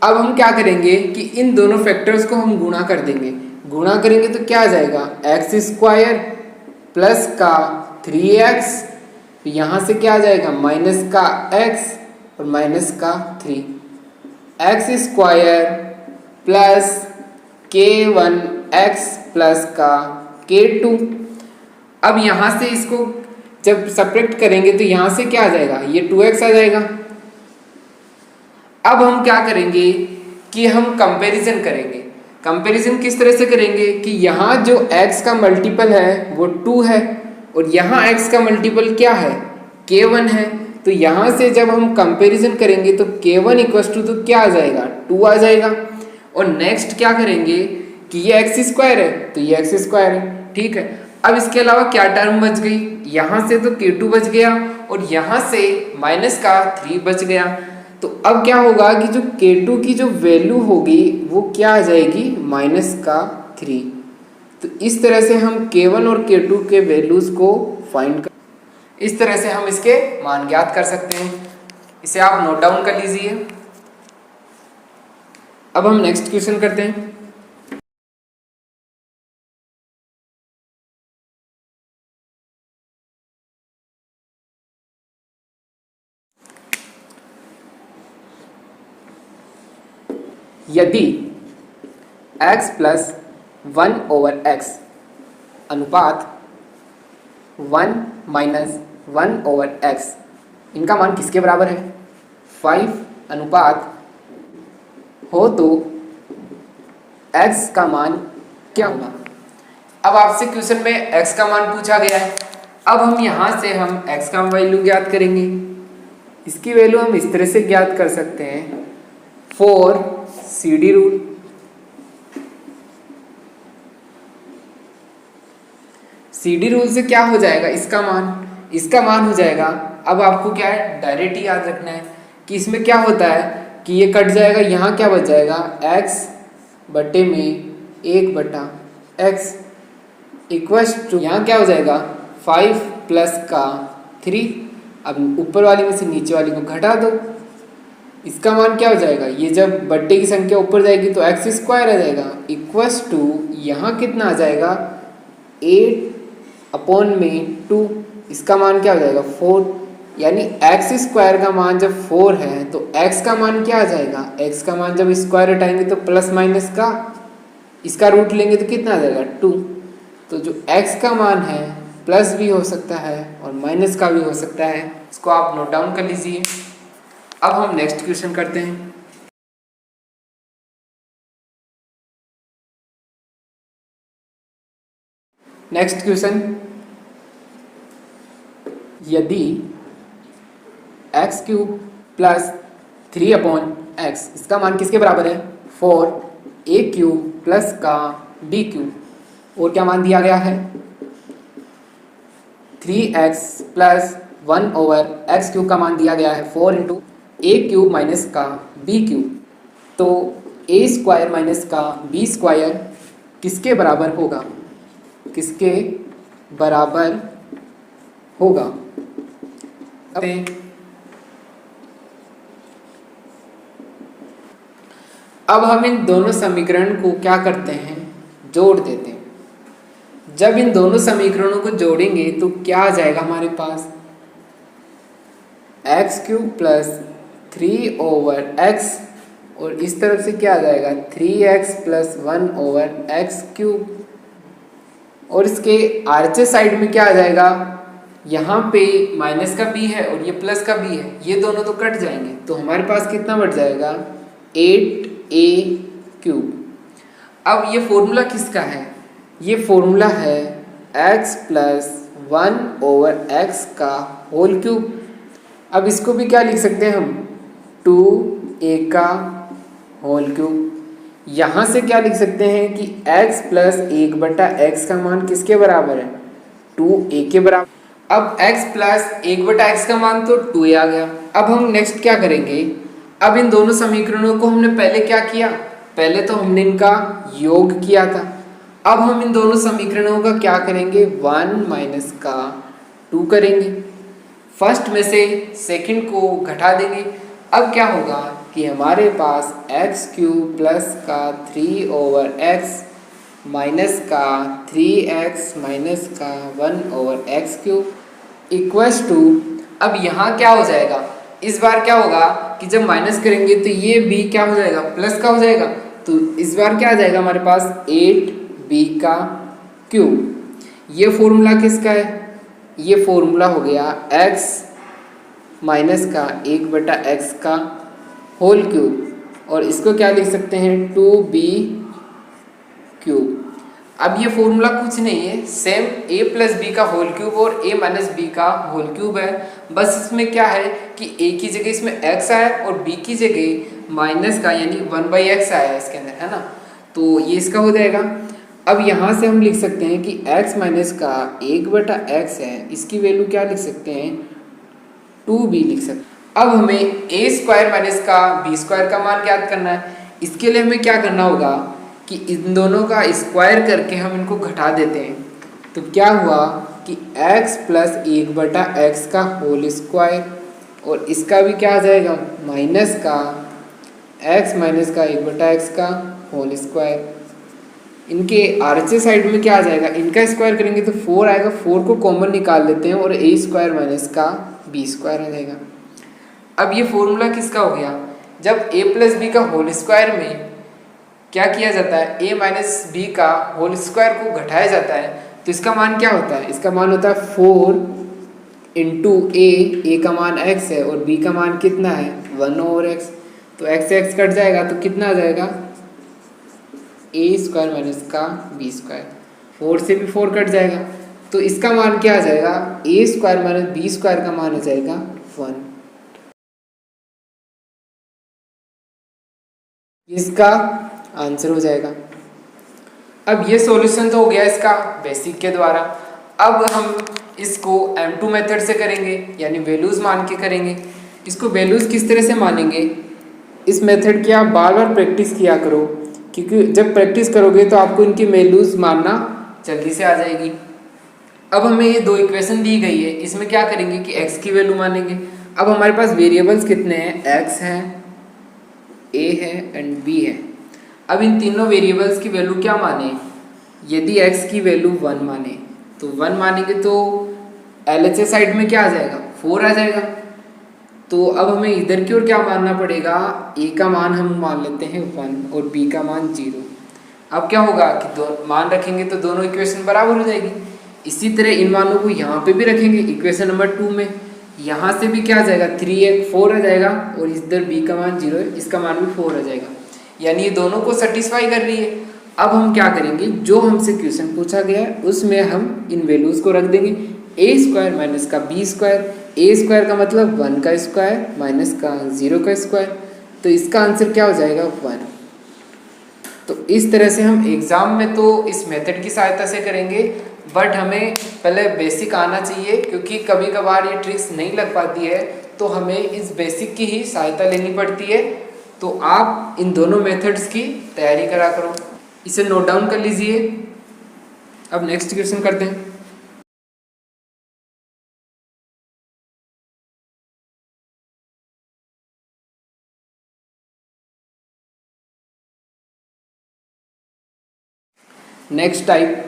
अब हम क्या करेंगे कि इन दोनों फैक्टर्स को हम गुणा कर देंगे। गुणा करेंगे तो क्या आ जाएगा, एक्स स्क्वायर प्लस का 3x, तो यहाँ से क्या आ जाएगा माइनस का x और माइनस का 3, x square plus k1x plus का k2। अब यहाँ से इसको जब सब्ट्रैक्ट करेंगे तो यहाँ से क्या आ जाएगा, ये 2x आ जाएगा। अब हम क्या करेंगे कि हम कंपैरिजन करेंगे। कंपैरिजन किस तरह से करेंगे कि यहाँ जो x का मल्टीपल है वो 2 है और यहाँ x का मल्टीपल क्या है, k1 है। तो यहाँ से जब हम कंपैरिजन करेंगे तो k1 इक्वल्स टू तो क्या आ जाएगा, 2 आ जाएगा। और नेक्स्ट क्या करेंगे कि ये एक्स स्क्वायर है तो ये एक्स स्क्वायर है, ठीक है। अब इसके अलावा क्या टर्म बच गई, यहाँ से तो k2 बच गया और यहाँ से माइनस का 3 बच गया। तो अब क्या होगा कि जो k2 की जो वैल्यू होगी वो क्या आ जाएगी, माइनस का 3। तो इस तरह से हम k1 और k2 के वैल्यूज को फाइंड कर, इस तरह से हम इसके मान ज्ञात कर सकते हैं। इसे आप नोट डाउन कर लीजिए। अब हम नेक्स्ट क्वेश्चन करते हैं। यदि x प्लस 1/x अनुपात 1 माइनस 1/x इनका मान किसके बराबर है, 5 अनुपात हो तो x का मान क्या होगा। अब आपसे क्वेश्चन में x का मान पूछा गया है। अब हम यहाँ से हम x का वैल्यू ज्ञात करेंगे। इसकी वैल्यू हम इस तरह से ज्ञात कर सकते हैं, 4 CD रूल। CD रूल से क्या हो जाएगा, इसका मान हो जाएगा। अब आपको क्या है, डायरेक्ट याद रखना है कि इसमें क्या होता है कि ये कट जाएगा, यहाँ क्या बच जाएगा x बटे में 1/x इक्वल्स टू, यहाँ क्या हो जाएगा 5 प्लस का 3। अब ऊपर वाली में से नीचे वाली को घटा दो, इसका मान क्या हो जाएगा, ये जब बट्टे की संख्या ऊपर जाएगी तो एक्स स्क्वायर आ जाएगा इक्वल्स टू, यहाँ कितना आ जाएगा 8/2, इसका मान क्या हो जाएगा 4। यानी एक्स स्क्वायर का मान जब 4 है तो एक्स का मान क्या आ जाएगा, एक्स का मान जब स्क्वायर हटाएंगे तो प्लस माइनस का इसका रूट लेंगे तो कितना आ जाएगा 2। तो जो एक्स का मान है प्लस भी हो सकता है और माइनस का भी हो सकता है, इसको आप नोट डाउन कर लीजिए। अब हम नेक्स्ट क्वेश्चन करते हैं। नेक्स्ट क्वेश्चन, यदि x³ प्लस 3/x, इसका मान किसके बराबर है 4a³ प्लस का b³, और क्या मान दिया गया है 3x प्लस 1/x³ का मान दिया गया है 4 इंटू a³ माइनस का b³, तो a² माइनस का b² किसके बराबर होगा, किसके बराबर होगा। अब हम इन दोनों समीकरण को क्या करते हैं, जोड़ देते हैं। जब इन दोनों समीकरणों को जोड़ेंगे तो क्या आ जाएगा हमारे पास x³ प्लस 3/x, और इस तरफ से क्या आ जाएगा 3x प्लस 1/x³, और इसके आरचे साइड में क्या आ जाएगा, यहाँ पे माइनस का b है और ये प्लस का b है, ये दोनों तो कट जाएंगे, तो हमारे पास कितना बढ़ जाएगा 8a³। अब ये फॉर्मूला किसका है, ये फॉर्मूला है x प्लस 1/x का होल क्यूब। अब इसको भी क्या लिख सकते हैं हम 2a का होल क्यूब। यहाँ से क्या लिख सकते हैं कि x प्लस 1/x का मान किसके बराबर है 2a के बराबर। अब x प्लस 1/x का मान तो 2a आ गया। अब हम नेक्स्ट क्या करेंगे, अब इन दोनों समीकरणों को हमने पहले क्या किया, पहले तो हमने इनका योग किया था। अब हम इन दोनों समीकरणों का क्या करेंगे 1 माइनस का 2 करेंगे, फर्स्ट में से सेकंड को घटा देंगे। अब क्या होगा कि हमारे पास x³ प्लस का 3/x माइनस का 3x माइनस का 1/x³ इक्वल्स टू, अब यहाँ क्या हो जाएगा, इस बार क्या होगा कि जब माइनस करेंगे तो ये b क्या हो जाएगा प्लस का हो जाएगा, तो इस बार क्या आ जाएगा हमारे पास 8b³। ये फॉर्मूला किसका है, ये फॉर्मूला हो गया x माइनस का 1/x का होल क्यूब, और इसको क्या लिख सकते हैं 2b³। अब ये फॉर्मूला कुछ नहीं है, सेम a प्लस बी का होल क्यूब और a माइनस बी का होल क्यूब है, बस इसमें क्या है कि a की जगह इसमें x आया और b की जगह माइनस का यानी 1/x आया है इसके अंदर, है ना, तो ये इसका हो जाएगा। अब यहाँ से हम लिख सकते हैं कि x माइनस का 1/x है, इसकी वैल्यू क्या लिख सकते हैं 2b लिख सकते हैं। अब हमें a² माइनस का b² का मान ज्ञात करना है। इसके लिए हमें क्या करना होगा कि इन दोनों का स्क्वायर करके हम इनको घटा देते हैं, तो क्या हुआ कि x प्लस 1/x का होल स्क्वायर, और इसका भी क्या आ जाएगा माइनस का x माइनस का 1/x का होल स्क्वायर। इनके आरचे साइड में क्या आ जाएगा, इनका स्क्वायर करेंगे तो 4 आएगा, 4 को कॉमन निकाल लेते हैं और a² माइनस का b² आ जाएगा। अब ये फॉर्मूला किसका हो गया, जब a प्लस बी का होल स्क्वायर में क्या किया जाता है a माइनस बी का होल स्क्वायर को घटाया जाता है, तो इसका मान क्या होता है, इसका मान होता है 4 इंटू a का मान x है और b का मान कितना है 1/x, तो x से x कट जाएगा तो कितना आ जाएगा a² माइनस का b², 4 से भी 4 कट जाएगा, तो इसका मान क्या आ जाएगा a² माइनस b² का मान आ जाएगा 1। इसका आंसर हो जाएगा। अब ये सॉल्यूशन तो हो गया इसका बेसिक के द्वारा। अब हम इसको M2 मेथड से करेंगे, यानी वैल्यूज़ मान के करेंगे। इसको वैल्यूज़ किस तरह से मानेंगे, इस मेथड की आप बार बार प्रैक्टिस किया करो, क्योंकि जब प्रैक्टिस करोगे तो आपको इनकी वैल्यूज़ मानना जल्दी से आ जाएगी। अब हमें ये दो इक्वेशन दी गई है, इसमें क्या करेंगे कि x की वैल्यू मानेंगे। अब हमारे पास वेरिएबल्स कितने हैं, x है, a है एंड b है। अब इन तीनों वेरिएबल्स की वैल्यू क्या माने, यदि x की वैल्यू 1 माने तो 1 मानेंगे तो LHS साइड में क्या आ जाएगा, 4 आ जाएगा। तो अब हमें इधर की ओर क्या मानना पड़ेगा, a का मान हम मान लेते हैं 1 और b का मान 0। अब क्या होगा कि दो मान रखेंगे तो दोनों इक्वेशन बराबर हो जाएगी। इसी तरह इन मानों को यहाँ पे भी रखेंगे इक्वेशन नंबर 2 में, यहाँ से भी क्या आ जाएगा 3 4 आ जाएगा और इधर b का मान 0 है, इसका मान भी 4 आ जाएगा, यानी ये दोनों को सेटिस्फाई कर रही है। अब हम क्या करेंगे, जो हमसे क्वेश्चन पूछा गया है उसमें हम इन वैल्यूज़ को रख देंगे, a स्क्वायर माइनस का b स्क्वायर, a स्क्वायर का मतलब 1 का स्क्वायर माइनस का 0 का स्क्वायर, तो इसका आंसर क्या हो जाएगा 1। तो इस तरह से हम एग्ज़ाम में तो इस मेथड की सहायता से करेंगे, बट हमें पहले बेसिक आना चाहिए, क्योंकि कभी कभार ये ट्रिक्स नहीं लग पाती है तो हमें इस बेसिक की ही सहायता लेनी पड़ती है। तो आप इन दोनों मेथड्स की तैयारी करा करो, इसे नोट डाउन कर लीजिए। अब नेक्स्ट क्वेश्चन करते हैं। नेक्स्ट टाइप,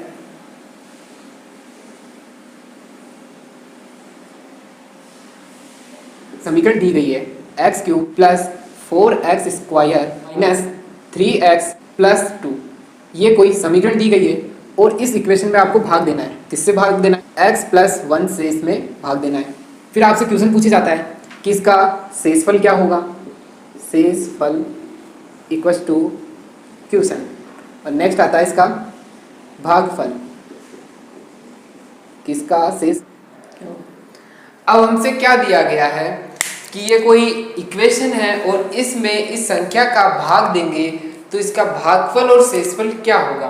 समीकरण दी गई है x cube plus 4x square minus 3x plus 2। ये कोई समीकरण दी गई है और इस इक्वेशन में आपको भाग देना है। किससे भाग देना है, x प्लस 1 से इसमें भाग देना है। फिर आपसे क्वेश्चन पूछा जाता है कि इसका शेषफल क्या होगा, शेषफल इक्वल्स टू क्वेश्चन, और नेक्स्ट आता है इसका भागफल, किसका शेष। अब हमसे क्या दिया गया है कि ये कोई इक्वेशन है और इसमें इस संख्या का भाग देंगे तो इसका भागफल और शेषफल क्या होगा।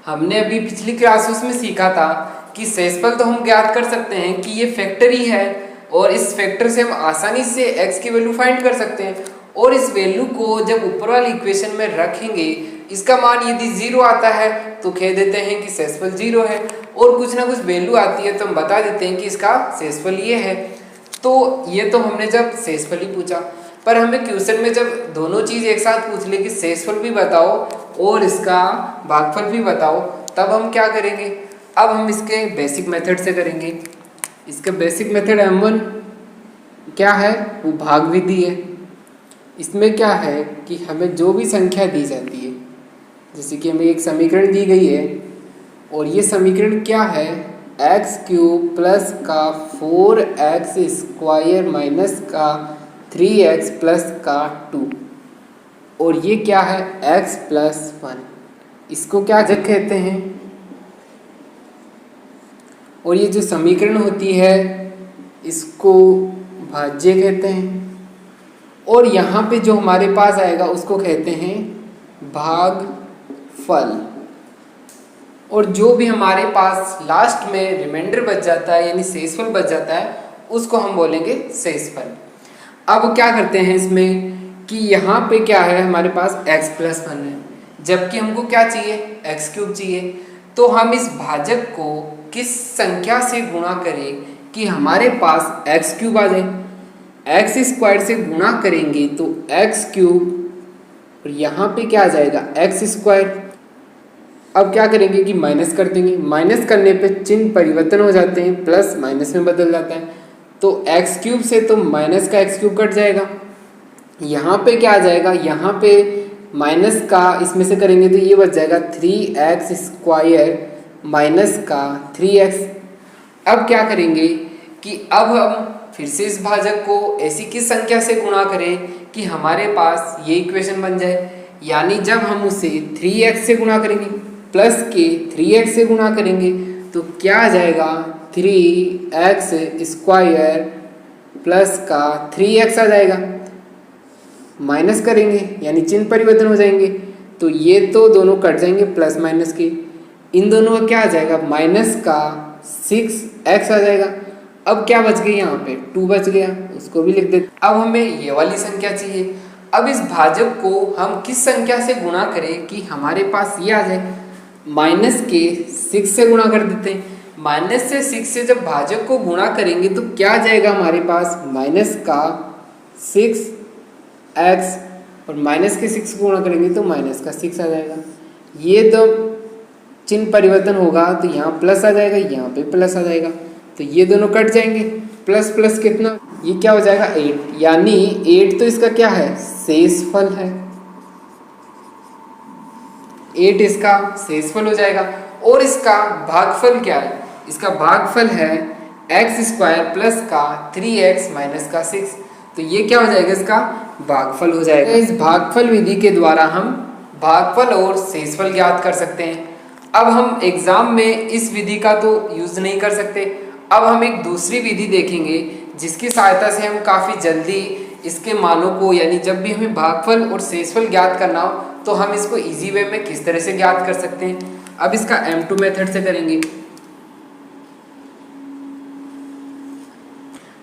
हमने अभी पिछली क्लासेस में सीखा था कि शेषफल तो हम ज्ञात कर सकते हैं कि ये फैक्टर ही है, और इस फैक्टर से हम आसानी से x की वैल्यू फाइंड कर सकते हैं, और इस वैल्यू को जब ऊपर वाली इक्वेशन में रखेंगे, इसका मान यदि 0 आता है तो कह देते हैं कि शेषफल 0 है, और कुछ ना कुछ वैल्यू आती है तो हम बता देते हैं कि इसका शेषफल ये है। तो ये तो हमने जब शेषफल ही पूछा, पर हमें क्वेश्चन में जब दोनों चीज़ एक साथ पूछ ले कि शेषफल भी बताओ और इसका भागफल भी बताओ, तब हम क्या करेंगे, अब हम इसके बेसिक मेथड से करेंगे। इसका बेसिक मेथड M1 क्या है, वो भाग विधि है। इसमें क्या है कि हमें जो भी संख्या दी जाती है, जैसे कि हमें एक समीकरण दी गई है और ये समीकरण क्या है, एक्स क्यूब प्लस का 4x स्क्वायर माइनस का 3x प्लस का 2, और ये क्या है x प्लस 1, इसको क्या जब कहते हैं, और ये जो समीकरण होती है इसको भाज्य कहते हैं, और यहाँ पे जो हमारे पास आएगा उसको कहते हैं भागफल, और जो भी हमारे पास लास्ट में रिमाइंडर बच जाता है यानी शेषफल बच जाता है उसको हम बोलेंगे शेषफल। अब क्या करते हैं इसमें कि यहाँ पे क्या है, हमारे पास x प्लस 1 है, जबकि हमको क्या चाहिए, x क्यूब चाहिए। तो हम इस भाजक को किस संख्या से गुणा करें कि हमारे पास x क्यूब आ जाए। x स्क्वायर से गुणा करेंगे तो x क्यूब, और यहाँ पे क्या आ जाएगा x स्क्वायर। अब क्या करेंगे कि माइनस कर देंगे, माइनस करने पे चिन्ह परिवर्तन हो जाते हैं, प्लस माइनस में बदल जाता है, तो x क्यूब से तो माइनस का x क्यूब कट जाएगा। यहाँ पे क्या आ जाएगा, यहाँ पे माइनस का इसमें से करेंगे तो ये बच जाएगा 3x स्क्वायर माइनस का 3x। अब क्या करेंगे कि अब हम फिर से इस भाजक को ऐसी किस संख्या से गुणा करें कि हमारे पास ये इक्वेशन बन जाए, यानी जब हम उसे 3x से गुणा करेंगे प्लस के 3x से गुणा करेंगे तो क्या आ जाएगा 3x स्क्वायर प्लस का 3x आ जाएगा। माइनस करेंगे यानी चिन्ह परिवर्तन हो जाएंगे, तो ये तो दोनों कट जाएंगे प्लस माइनस के, इन दोनों का क्या आ जाएगा माइनस का 6x आ जाएगा। अब क्या बच गई, यहाँ पे 2 बच गया, उसको भी लिख देते। अब हमें ये वाली संख्या चाहिए। अब इस भाजक को हम किस संख्या से गुणा करें कि हमारे पास ये आ जाए, माइनस के 6 से गुणा कर देते हैं। माइनस से 6 से जब भाजक को गुणा करेंगे तो क्या आ जाएगा हमारे पास, माइनस का 6x और माइनस के 6 को गुणा करेंगे तो माइनस का 6 आ जाएगा। ये तो चिन्ह परिवर्तन होगा तो यहाँ प्लस आ जाएगा, यहाँ पे प्लस आ जाएगा, तो ये दोनों कट जाएंगे। प्लस प्लस कितना, ये क्या हो जाएगा 8, यानी 8 तो इसका क्या है, शेषफल है। 8 इसका शेषफल हो जाएगा। और इसका भागफल क्या है, इसका भागफल है x² प्लस का 3x माइनस का 6, तो ये क्या हो जाएगा, इसका भागफल हो जाएगा। इस भागफल विधि के द्वारा हम भागफल और शेषफल ज्ञात कर सकते हैं। अब हम एग्जाम में इस विधि का तो यूज नहीं कर सकते, अब हम एक दूसरी विधि देखेंगे जिसकी सहायता से हम काफ़ी जल्दी इसके मानों को, यानी जब भी हमें भागफल और शेषफल ज्ञात करना हो तो हम इसको इजी वे में किस तरह से ज्ञात कर सकते हैं। अब इसका M2 मेथड से करेंगे।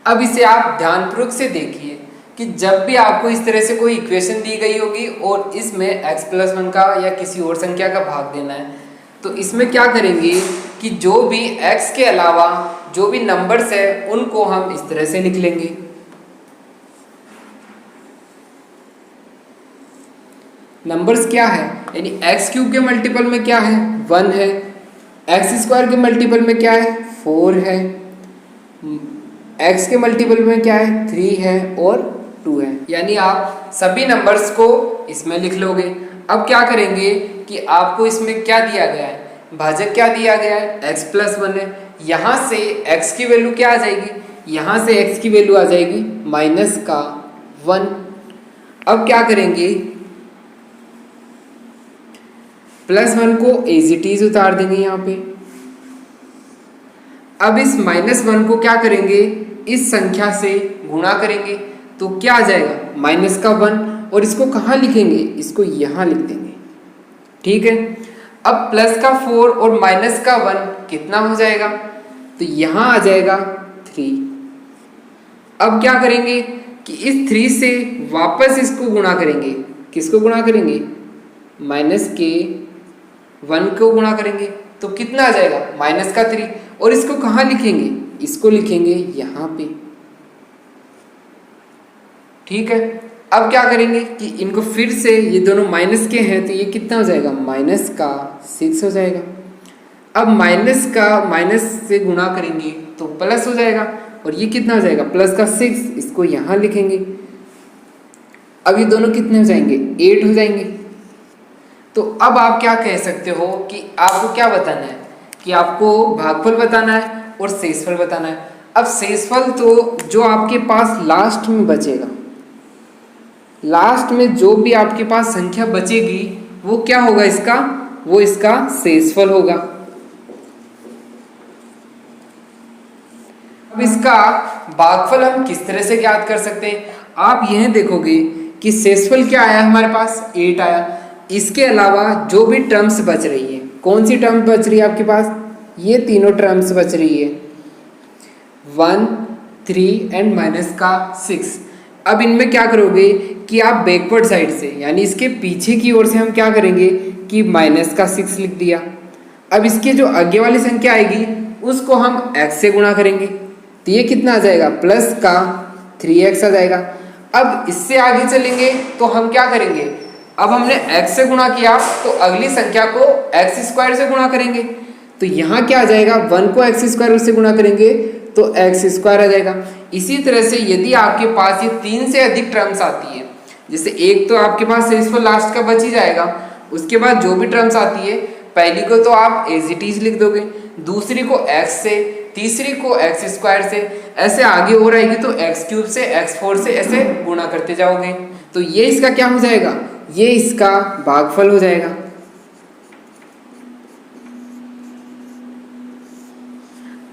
अब इसे आप ध्यानपूर्वक से देखिए कि जब भी आपको इस तरह से कोई इक्वेशन दी गई होगी और इसमें x+1 का या किसी और संख्या का भाग देना है, तो इसमें क्या करेंगे कि जो भी x के अलावा जो भी नंबर्स है उनको हम इस तरह से लिख लेंगे। नंबर्स क्या है, यानी x³ के मल्टीपल में क्या है, 1 है, x² के मल्टीपल में क्या है, 4 है, x के मल्टीपल में क्या है, 3 है और 2 है, यानी आप सभी नंबर्स को इसमें लिख लोगे। अब क्या करेंगे कि आपको इसमें क्या दिया गया है, भाजक क्या दिया गया है, x+1 है, यहाँ से x की वैल्यू क्या आ जाएगी, यहाँ से x की वैल्यू आ जाएगी माइनस का 1। अब क्या करेंगे, +1 को एज इट इज उतार देंगे यहाँ पे। अब इस -1 को क्या करेंगे, इस संख्या से गुणा करेंगे तो क्या आ जाएगा, माइनस का 1, और इसको कहाँ लिखेंगे, इसको यहाँ लिख देंगे, ठीक है। अब प्लस का 4 और माइनस का 1 कितना हो जाएगा, तो यहाँ आ जाएगा 3। अब क्या करेंगे कि इस 3 से वापस इसको गुणा करेंगे, किसको गुणा करेंगे, माइनस के 1 को गुणा करेंगे तो कितना आ जाएगा, माइनस का 3, और इसको कहाँ लिखेंगे, इसको लिखेंगे यहाँ पे, ठीक है। अब क्या करेंगे कि इनको फिर से, ये दोनों माइनस के हैं तो ये कितना हो जाएगा, माइनस का 6 हो जाएगा। अब माइनस का माइनस से गुणा करेंगे तो प्लस हो जाएगा, और ये कितना हो जाएगा, प्लस का 6, इसको यहाँ लिखेंगे। अब ये दोनों कितने हो जाएंगे, 8 हो जाएंगे। तो अब आप क्या कह सकते हो कि आपको क्या बताना है, कि आपको भागफल बताना है और शेषफल बताना है। अब शेषफल तो जो आपके पास लास्ट में बचेगा, लास्ट में जो भी आपके पास संख्या बचेगी वो क्या होगा, इसका, वो इसका शेषफल होगा। अब इसका भागफल हम किस तरह से ज्ञात कर सकते हैं, आप यह देखोगे कि शेषफल क्या आया हमारे पास, 8 आया। इसके अलावा जो भी टर्म्स बच रही है, कौन सी टर्म बच रही है आपके पास, ये तीनों टर्म्स बच रही है, 1, 3 एंड माइनस का 6। अब इनमें क्या करोगे कि आप बैकवर्ड साइड से, यानी इसके पीछे की ओर से हम क्या करेंगे कि माइनस का 6 लिख दिया। अब इसके जो आगे वाली संख्या आएगी उसको हम x से गुणा करेंगे तो ये कितना आ जाएगा, प्लस का 3x आ जाएगा। अब इससे आगे चलेंगे तो हम क्या करेंगे, अब हमने x से गुणा किया तो अगली संख्या को x² से गुणा करेंगे, तो यहाँ क्या आ जाएगा, 1 को x² से गुणा करेंगे तो x² आ जाएगा। इसी तरह से यदि आपके पास ये 3 से अधिक टर्म्स आती है, जैसे एक तो आपके पास शेषफल लास्ट का बच ही जाएगा, उसके बाद जो भी टर्म्स आती है, पहली को तो आप एज इट इज लिख दोगे, दूसरी को x से, तीसरी को x² से, ऐसे आगे और आएगी तो x³ से, x4 से, ऐसे गुणा करते जाओगे, तो ये इसका क्या हो जाएगा, ये इसका भागफल हो जाएगा।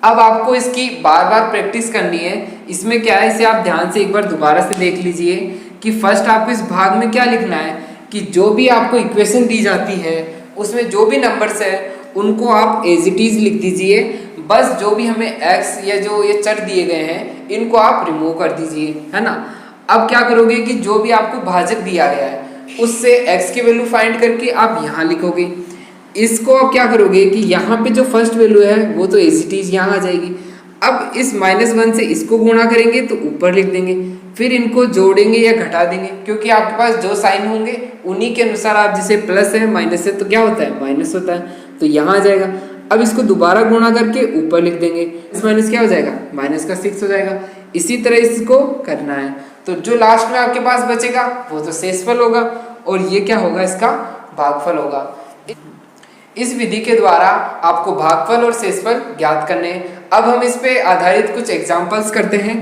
अब आपको इसकी बार बार प्रैक्टिस करनी है। इसमें क्या है, इसे आप ध्यान से एक बार दोबारा से देख लीजिए कि फर्स्ट आपको इस भाग में क्या लिखना है कि जो भी आपको इक्वेशन दी जाती है उसमें जो भी नंबर्स है उनको आप एज इट इज लिख दीजिए, बस जो भी हमें x या जो ये चर दिए गए हैं इनको आप रिमूव कर दीजिए, है ना। अब क्या करोगे कि जो भी आपको भाजक दिया गया है उससे x की वैल्यू फाइंड करके आप यहाँ लिखोगे। इसको अब क्या करोगे कि यहाँ पे जो फर्स्ट वैल्यू है वो तो एज इट इज यहाँ आ जाएगी। अब इस -1 से इसको गुणा करेंगे तो ऊपर लिख देंगे, फिर इनको जोड़ेंगे या घटा देंगे, क्योंकि आपके पास जो साइन होंगे उन्हीं के अनुसार आप जैसे प्लस है माइनस है तो क्या होता है माइनस होता है, तो यहाँ आ जाएगा। अब इसको दोबारा गुणा करके ऊपर लिख देंगे, इस माइनस क्या हो जाएगा -6 हो जाएगा। इसी तरह इसको करना है, तो जो लास्ट में आपके पास बचेगा वो तो शेषफल होगा और ये क्या होगा इसका भागफल होगा। इस विधि के द्वारा आपको भागफल और शेषफल ज्ञात करने हैं। अब हम इस पे आधारित कुछ एग्जांपल्स करते हैं।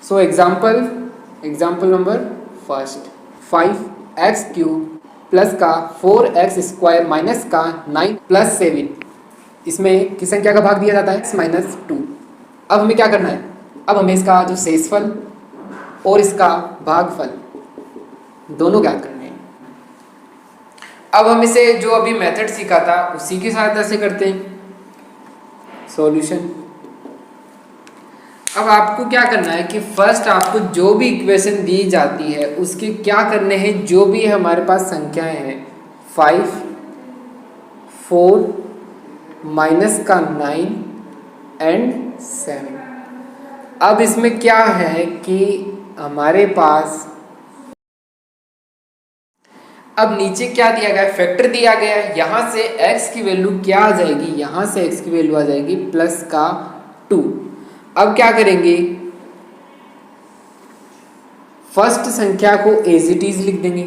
So example number first, 5x³ plus का 4x² माइनस का 9 प्लस 7, इसमें किस संख्या का भाग दिया जाता है -2। अब हमें क्या करना है, अब हमें इसका जो शेषफल और इसका भागफल दोनों ज्ञात करने हैं। अब हम इसे जो अभी मेथड सीखा था उसी की सहायता से करते हैं। सॉल्यूशन, अब आपको क्या करना है कि फर्स्ट आपको जो भी इक्वेशन दी जाती है उसके क्या करने हैं, जो भी हमारे पास संख्याएं हैं 5, 4 माइनस का 9 एंड 7। अब इसमें क्या है कि हमारे पास अब नीचे क्या दिया गया है, फैक्टर दिया गया है। यहां से x की वैल्यू क्या आ जाएगी, यहां से x की वैल्यू आ जाएगी +2। अब क्या करेंगे, फर्स्ट संख्या को एज इट इज लिख देंगे,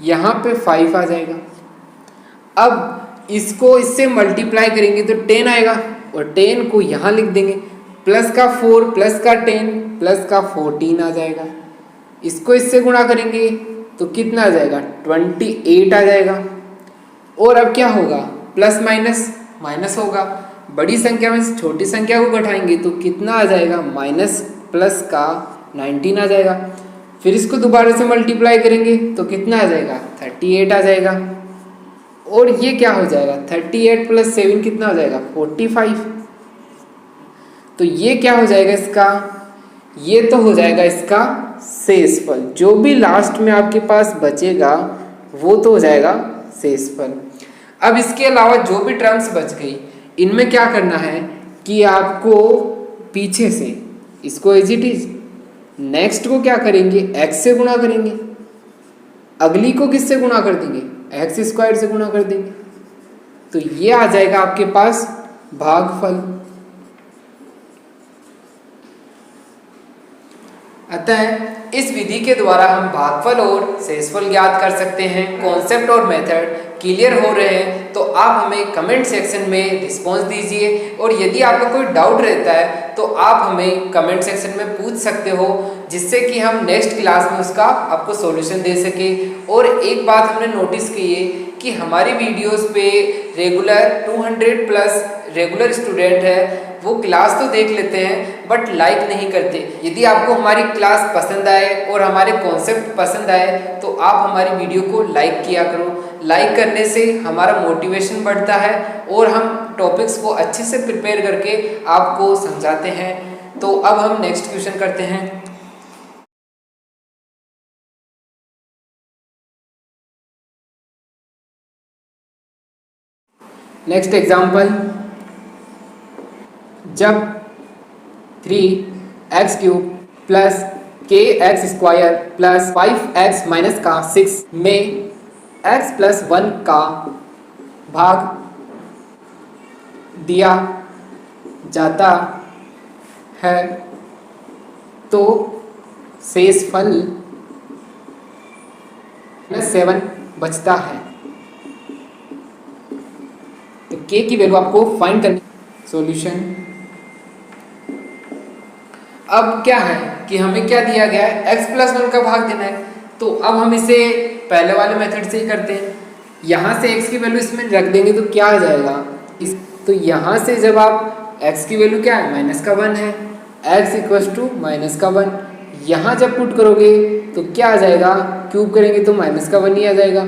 यहां पे 5 आ जाएगा। अब इसको इससे मल्टीप्लाई करेंगे तो 10 आएगा और 10 को यहां लिख देंगे, प्लस का 4 प्लस का 10 प्लस का 14 आ जाएगा। इसको इससे गुणा करेंगे तो कितना आ जाएगा 28 आ जाएगा। और अब क्या होगा, प्लस माइनस माइनस होगा, बड़ी संख्या में छोटी संख्या को घटाएंगे तो कितना आ जाएगा माइनस प्लस का 19 आ जाएगा। फिर इसको दोबारा से मल्टीप्लाई करेंगे तो कितना आ जाएगा 38 आ जाएगा। और ये क्या हो जाएगा 38 प्लस 7 कितना हो जाएगा 45। तो ये क्या हो जाएगा इसका, ये तो हो जाएगा इसका शेषफल। जो भी लास्ट में आपके पास बचेगा वो तो हो जाएगा शेषफल। अब इसके अलावा जो भी टर्म्स बच गई इनमें क्या करना है कि आपको पीछे से इसको एज इट इज, नेक्स्ट को क्या करेंगे x से गुणा करेंगे, अगली को किससे गुणा कर देंगे x² से गुणा कर देंगे, तो ये आ जाएगा आपके पास भागफल। अतः इस विधि के द्वारा हम भागफल और शेषफल ज्ञात कर सकते हैं। कॉन्सेप्ट और मेथड क्लियर हो रहे हैं तो आप हमें कमेंट सेक्शन में रिस्पॉन्स दीजिए, और यदि आपका कोई डाउट रहता है तो आप हमें कमेंट सेक्शन में पूछ सकते हो, जिससे कि हम नेक्स्ट क्लास में उसका आपको सॉल्यूशन दे सके। और एक बात हमने नोटिस की है कि हमारी वीडियोस पे रेगुलर 200 प्लस रेगुलर स्टूडेंट है, वो क्लास तो देख लेते हैं बट लाइक नहीं करते। यदि आपको हमारी क्लास पसंद आए और हमारे कॉन्सेप्ट पसंद आए तो आप हमारी वीडियो को लाइक किया करो। लाइक करने से हमारा मोटिवेशन बढ़ता है और हम टॉपिक्स को अच्छे से प्रिपेयर करके आपको समझाते हैं। तो अब हम नेक्स्ट क्वेश्चन करते हैं। नेक्स्ट एग्जाम्पल, जब 3x³ plus kx² plus 5x minus का 6 में x प्लस 1 का भाग दिया जाता है तो शेषफल +7 बचता है। तो k की वैल्यू आपको फाइंड करनी। सॉल्यूशन, अब क्या है कि हमें क्या दिया गया है x प्लस 1 का भाग देना है, तो अब हम इसे पहले वाले मेथड से ही करते हैं। यहाँ से x की वैल्यू इसमें रख देंगे तो क्या आ जाएगा तो यहाँ से जब आप x की वैल्यू क्या है -1 है, x इक्वल्स टू -1, यहाँ जब पुट करोगे तो क्या आ जाएगा, क्यूब करेंगे तो माइनस का 1 ही आ जाएगा,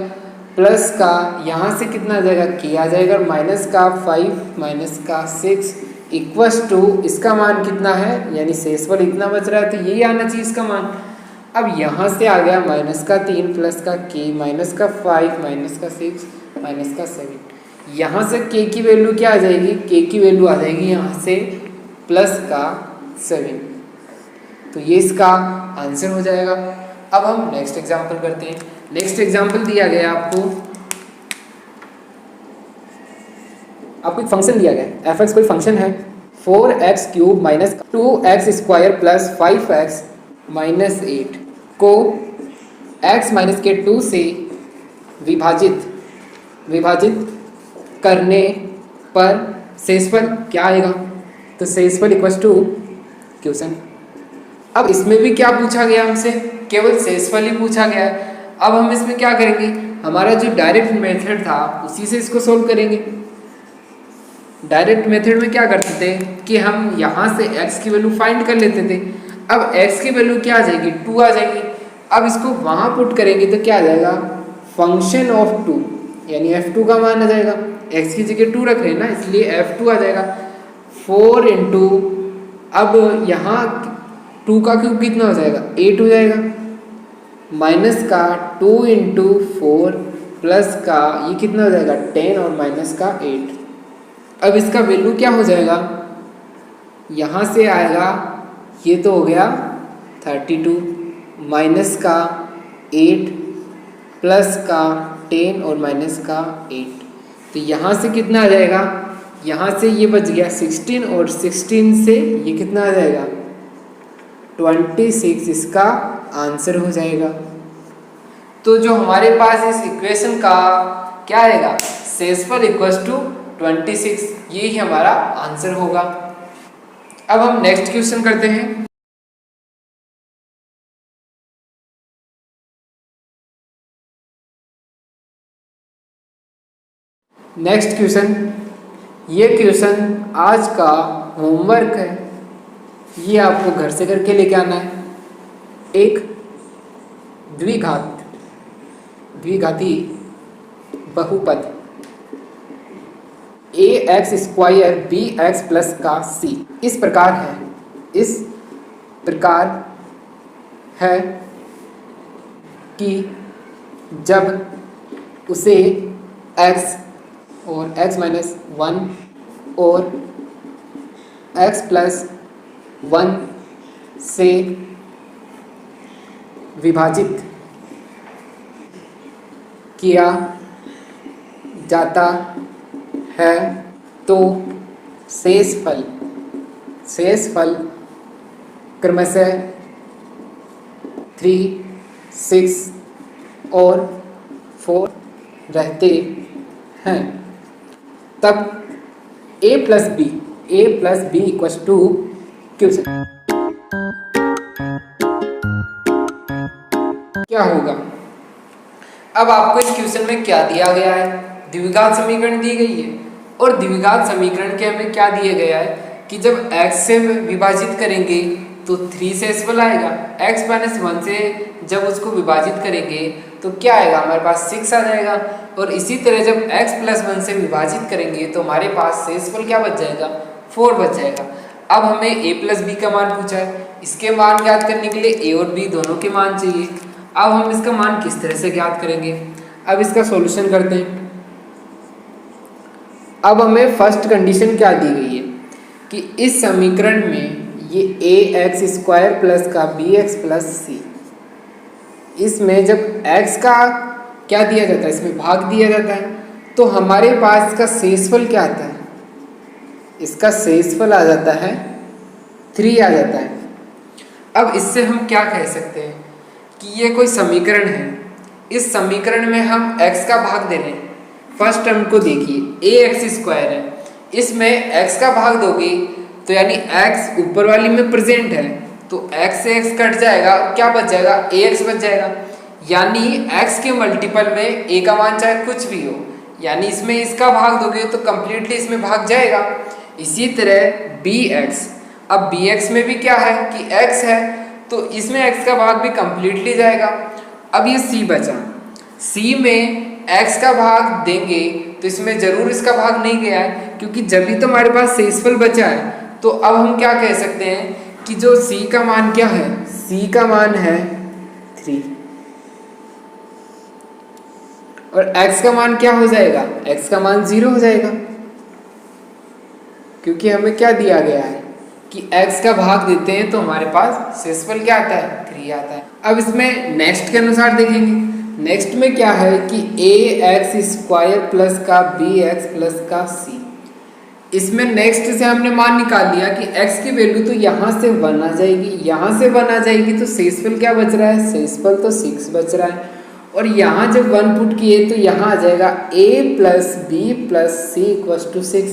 प्लस का यहाँ से कितना आ जाएगा, k आ जाएगा, माइनस का 5 माइनस का 6 इक्वस टू इसका मान कितना है, यानी शेषफल इतना बच रहा है तो यही आना चाहिए इसका मान। अब यहाँ से आ गया माइनस का 3 प्लस का k माइनस का 5 माइनस का 6 माइनस का 7, यहाँ से k की वैल्यू क्या आ जाएगी, k की वैल्यू आ जाएगी यहाँ से प्लस का 7, तो ये इसका आंसर हो जाएगा। अब हम नेक्स्ट एग्जांपल करते हैं। नेक्स्ट एग्जांपल दिया गया आपको एक फंक्शन दिया गया f(x) कोई फंक्शन है, 4x cube minus 2x square plus 5x minus 8 को x माइनस के 2 से विभाजित करने पर शेषफल क्या आएगा, तो शेषफल इक्वल टू क्वेश्चन। अब इसमें भी क्या पूछा गया हमसे, केवल शेषफल ही पूछा गया है। अब हम इसमें क्या करेंगे, हमारा जो डायरेक्ट मेथड था उसी से इसको सोल्व करेंगे। डायरेक्ट मेथड में क्या करते थे कि हम यहाँ से x की वैल्यू फाइंड कर लेते थे। अब x की वैल्यू क्या आ जाएगी, 2 आ जाएगी। अब इसको वहाँ पुट करेंगे तो क्या आ जाएगा, फंक्शन ऑफ 2, यानी f2 का मान आ जाएगा। x की जगह 2 रख रहे हैं ना, इसलिए f2 आ जाएगा 4 इंटू, अब यहाँ 2 का क्यूब कितना हो जाएगा, 8 हो जाएगा, माइनस का 2 इंटू 4 प्लस का ये कितना हो जाएगा 10 और माइनस का 8। अब इसका वैल्यू क्या हो जाएगा, यहाँ से आएगा, ये तो हो गया 32 माइनस का 8 प्लस का 10 और माइनस का 8, तो यहाँ से कितना आ जाएगा, यहाँ से ये बच गया 16 और 16 से ये कितना आ जाएगा 26, इसका आंसर हो जाएगा। तो जो हमारे पास इस इक्वेशन का क्या आएगा, शेषफल इक्वल्स टू 26, यही हमारा आंसर होगा। अब हम नेक्स्ट क्वेश्चन करते हैं। नेक्स्ट क्वेश्चन, ये क्वेश्चन आज का होमवर्क है, ये आपको घर से करके लेके आना है। एक द्विघाती बहुपद ax स्क्वायर bx प्लस का c इस प्रकार है कि जब उसे x और x माइनस 1 और x प्लस 1 से विभाजित किया जाता है तो शेषफल क्रमशः 3, 6 और 4 रहते हैं, तब a plus b equals to question क्या होगा। अब आपको इस क्वेश्चन में क्या दिया गया है, द्विघात समीकरण दी गई है, और द्विघात समीकरण के हमें क्या दिया गया है कि जब x से विभाजित करेंगे तो 3 शेषफल आएगा, x माइनस 1 से जब उसको विभाजित करेंगे तो क्या आएगा, हमारे पास 6 आ जाएगा, और इसी तरह जब x प्लस 1 से विभाजित करेंगे तो हमारे पास शेषफल क्या बच जाएगा, 4 बच जाएगा। अब हमें a प्लस बी का मान पूछा है, इसके मान ज्ञात करने के लिए a और b दोनों के मान चाहिए। अब हम इसका मान किस तरह से ज्ञात करेंगे, अब इसका सॉल्यूशन करते हैं। अब हमें फर्स्ट कंडीशन क्या दी गई है कि इस समीकरण में ये ax स्क्वायर प्लस का bx प्लस c, इसमें जब x का क्या दिया जाता है, इसमें भाग दिया जाता है, तो हमारे पास इसका शेषफल क्या आता है, इसका शेषफल आ जाता है 3 आ जाता है। अब इससे हम क्या कह सकते हैं कि ये कोई समीकरण है, इस समीकरण में हम x का भाग दे रहे हैं। फर्स्ट टर्म को देखिए ax स्क्वायर है, इसमें x का भाग दोगे तो यानी x ऊपर वाली में प्रेजेंट है तो x से x कट जाएगा, क्या बच जाएगा, ax बच जाएगा, यानी x के मल्टीपल में a का मान चाहे कुछ भी हो, यानी इसमें इसका भाग दोगे तो कंप्लीटली इसमें भाग जाएगा। इसी तरह bx, अब bx में भी क्या है कि x है तो इसमें x का भाग भी कंप्लीटली जाएगा। अब ये c बचा, c में x का भाग देंगे तो इसमें जरूर इसका भाग नहीं गया है, क्योंकि जब भी तो हमारे पास शेषफल बचा है। तो अब हम क्या कह सकते हैं कि जो c का मान क्या है, c का मान है 3 और x का मान क्या हो जाएगा, x का मान 0 हो जाएगा, क्योंकि हमें क्या दिया गया है कि x का भाग देते हैं तो हमारे पास शेषफल क्या आता है, 3 आता है। अब इसमें नेक्स्ट के अनुसार देखेंगे। नेक्स्ट में क्या है कि ax² प्लस का bx प्लस का c। इसमें नेक्स्ट से हमने मान निकाल लिया कि x की वैल्यू तो यहाँ से 1 आ जाएगी, यहाँ से 1 आ जाएगी, तो शेषफल क्या बच रहा है, शेषफल तो 6 बच रहा है। और यहाँ जब 1 पुट किए तो यहाँ आ जाएगा a plus b plus c equals to 6।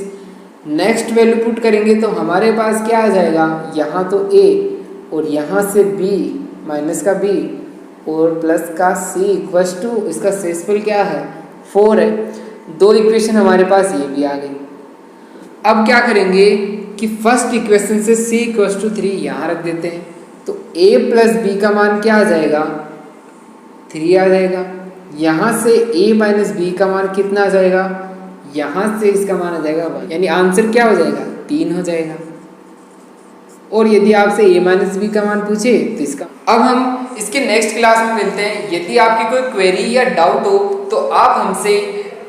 Next value put करेंगे तो हमारे पास क्या आ जाएगा, यहाँ तो a और यहाँ से b माइनस का b और प्लस का c इक्वल्स टू, इसका शेषफल क्या है, 4 है। 2 इक्वेशन हमारे पास ये भी आ गई। अब क्या करेंगे कि फर्स्ट इक्वेशन से c इक्वल्स टू 3 यहाँ रख देते हैं, तो a प्लस b का मान क्या आ जाएगा, 3 आ जाएगा। यहाँ से a माइनस b का मान कितना आ जाएगा, यहाँ से इसका मान आ जाएगा 1, यानी आंसर क्या हो जाएगा, 3 हो जाएगा। और यदि आपसे a माइनस बी का मान पूछे तो इसका। अब हम इसके नेक्स्ट क्लास में मिलते हैं। यदि आपकी कोई क्वेरी या डाउट हो तो आप हमसे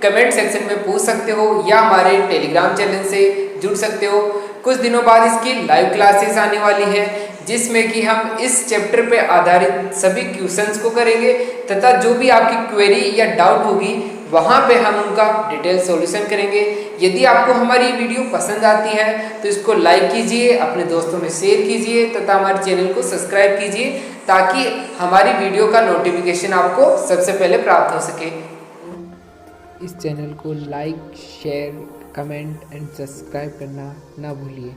कमेंट सेक्शन में पूछ सकते हो या हमारे टेलीग्राम चैनल से जुड़ सकते हो। कुछ दिनों बाद इसकी लाइव क्लासेस आने वाली है, जिसमें कि हम इस चैप्टर पे आधारित सभी क्वेश्चंस को करेंगे तथा जो भी आपकी क्वेरी या डाउट होगी वहाँ पे हम उनका डिटेल सॉल्यूशन करेंगे। यदि आपको हमारी वीडियो पसंद आती है तो इसको लाइक कीजिए, अपने दोस्तों में शेयर कीजिए तथा हमारे चैनल को सब्सक्राइब कीजिए, ताकि हमारी वीडियो का नोटिफिकेशन आपको सबसे पहले प्राप्त हो सके। इस चैनल को like, share, comment and subscribe करना ना भूलिए।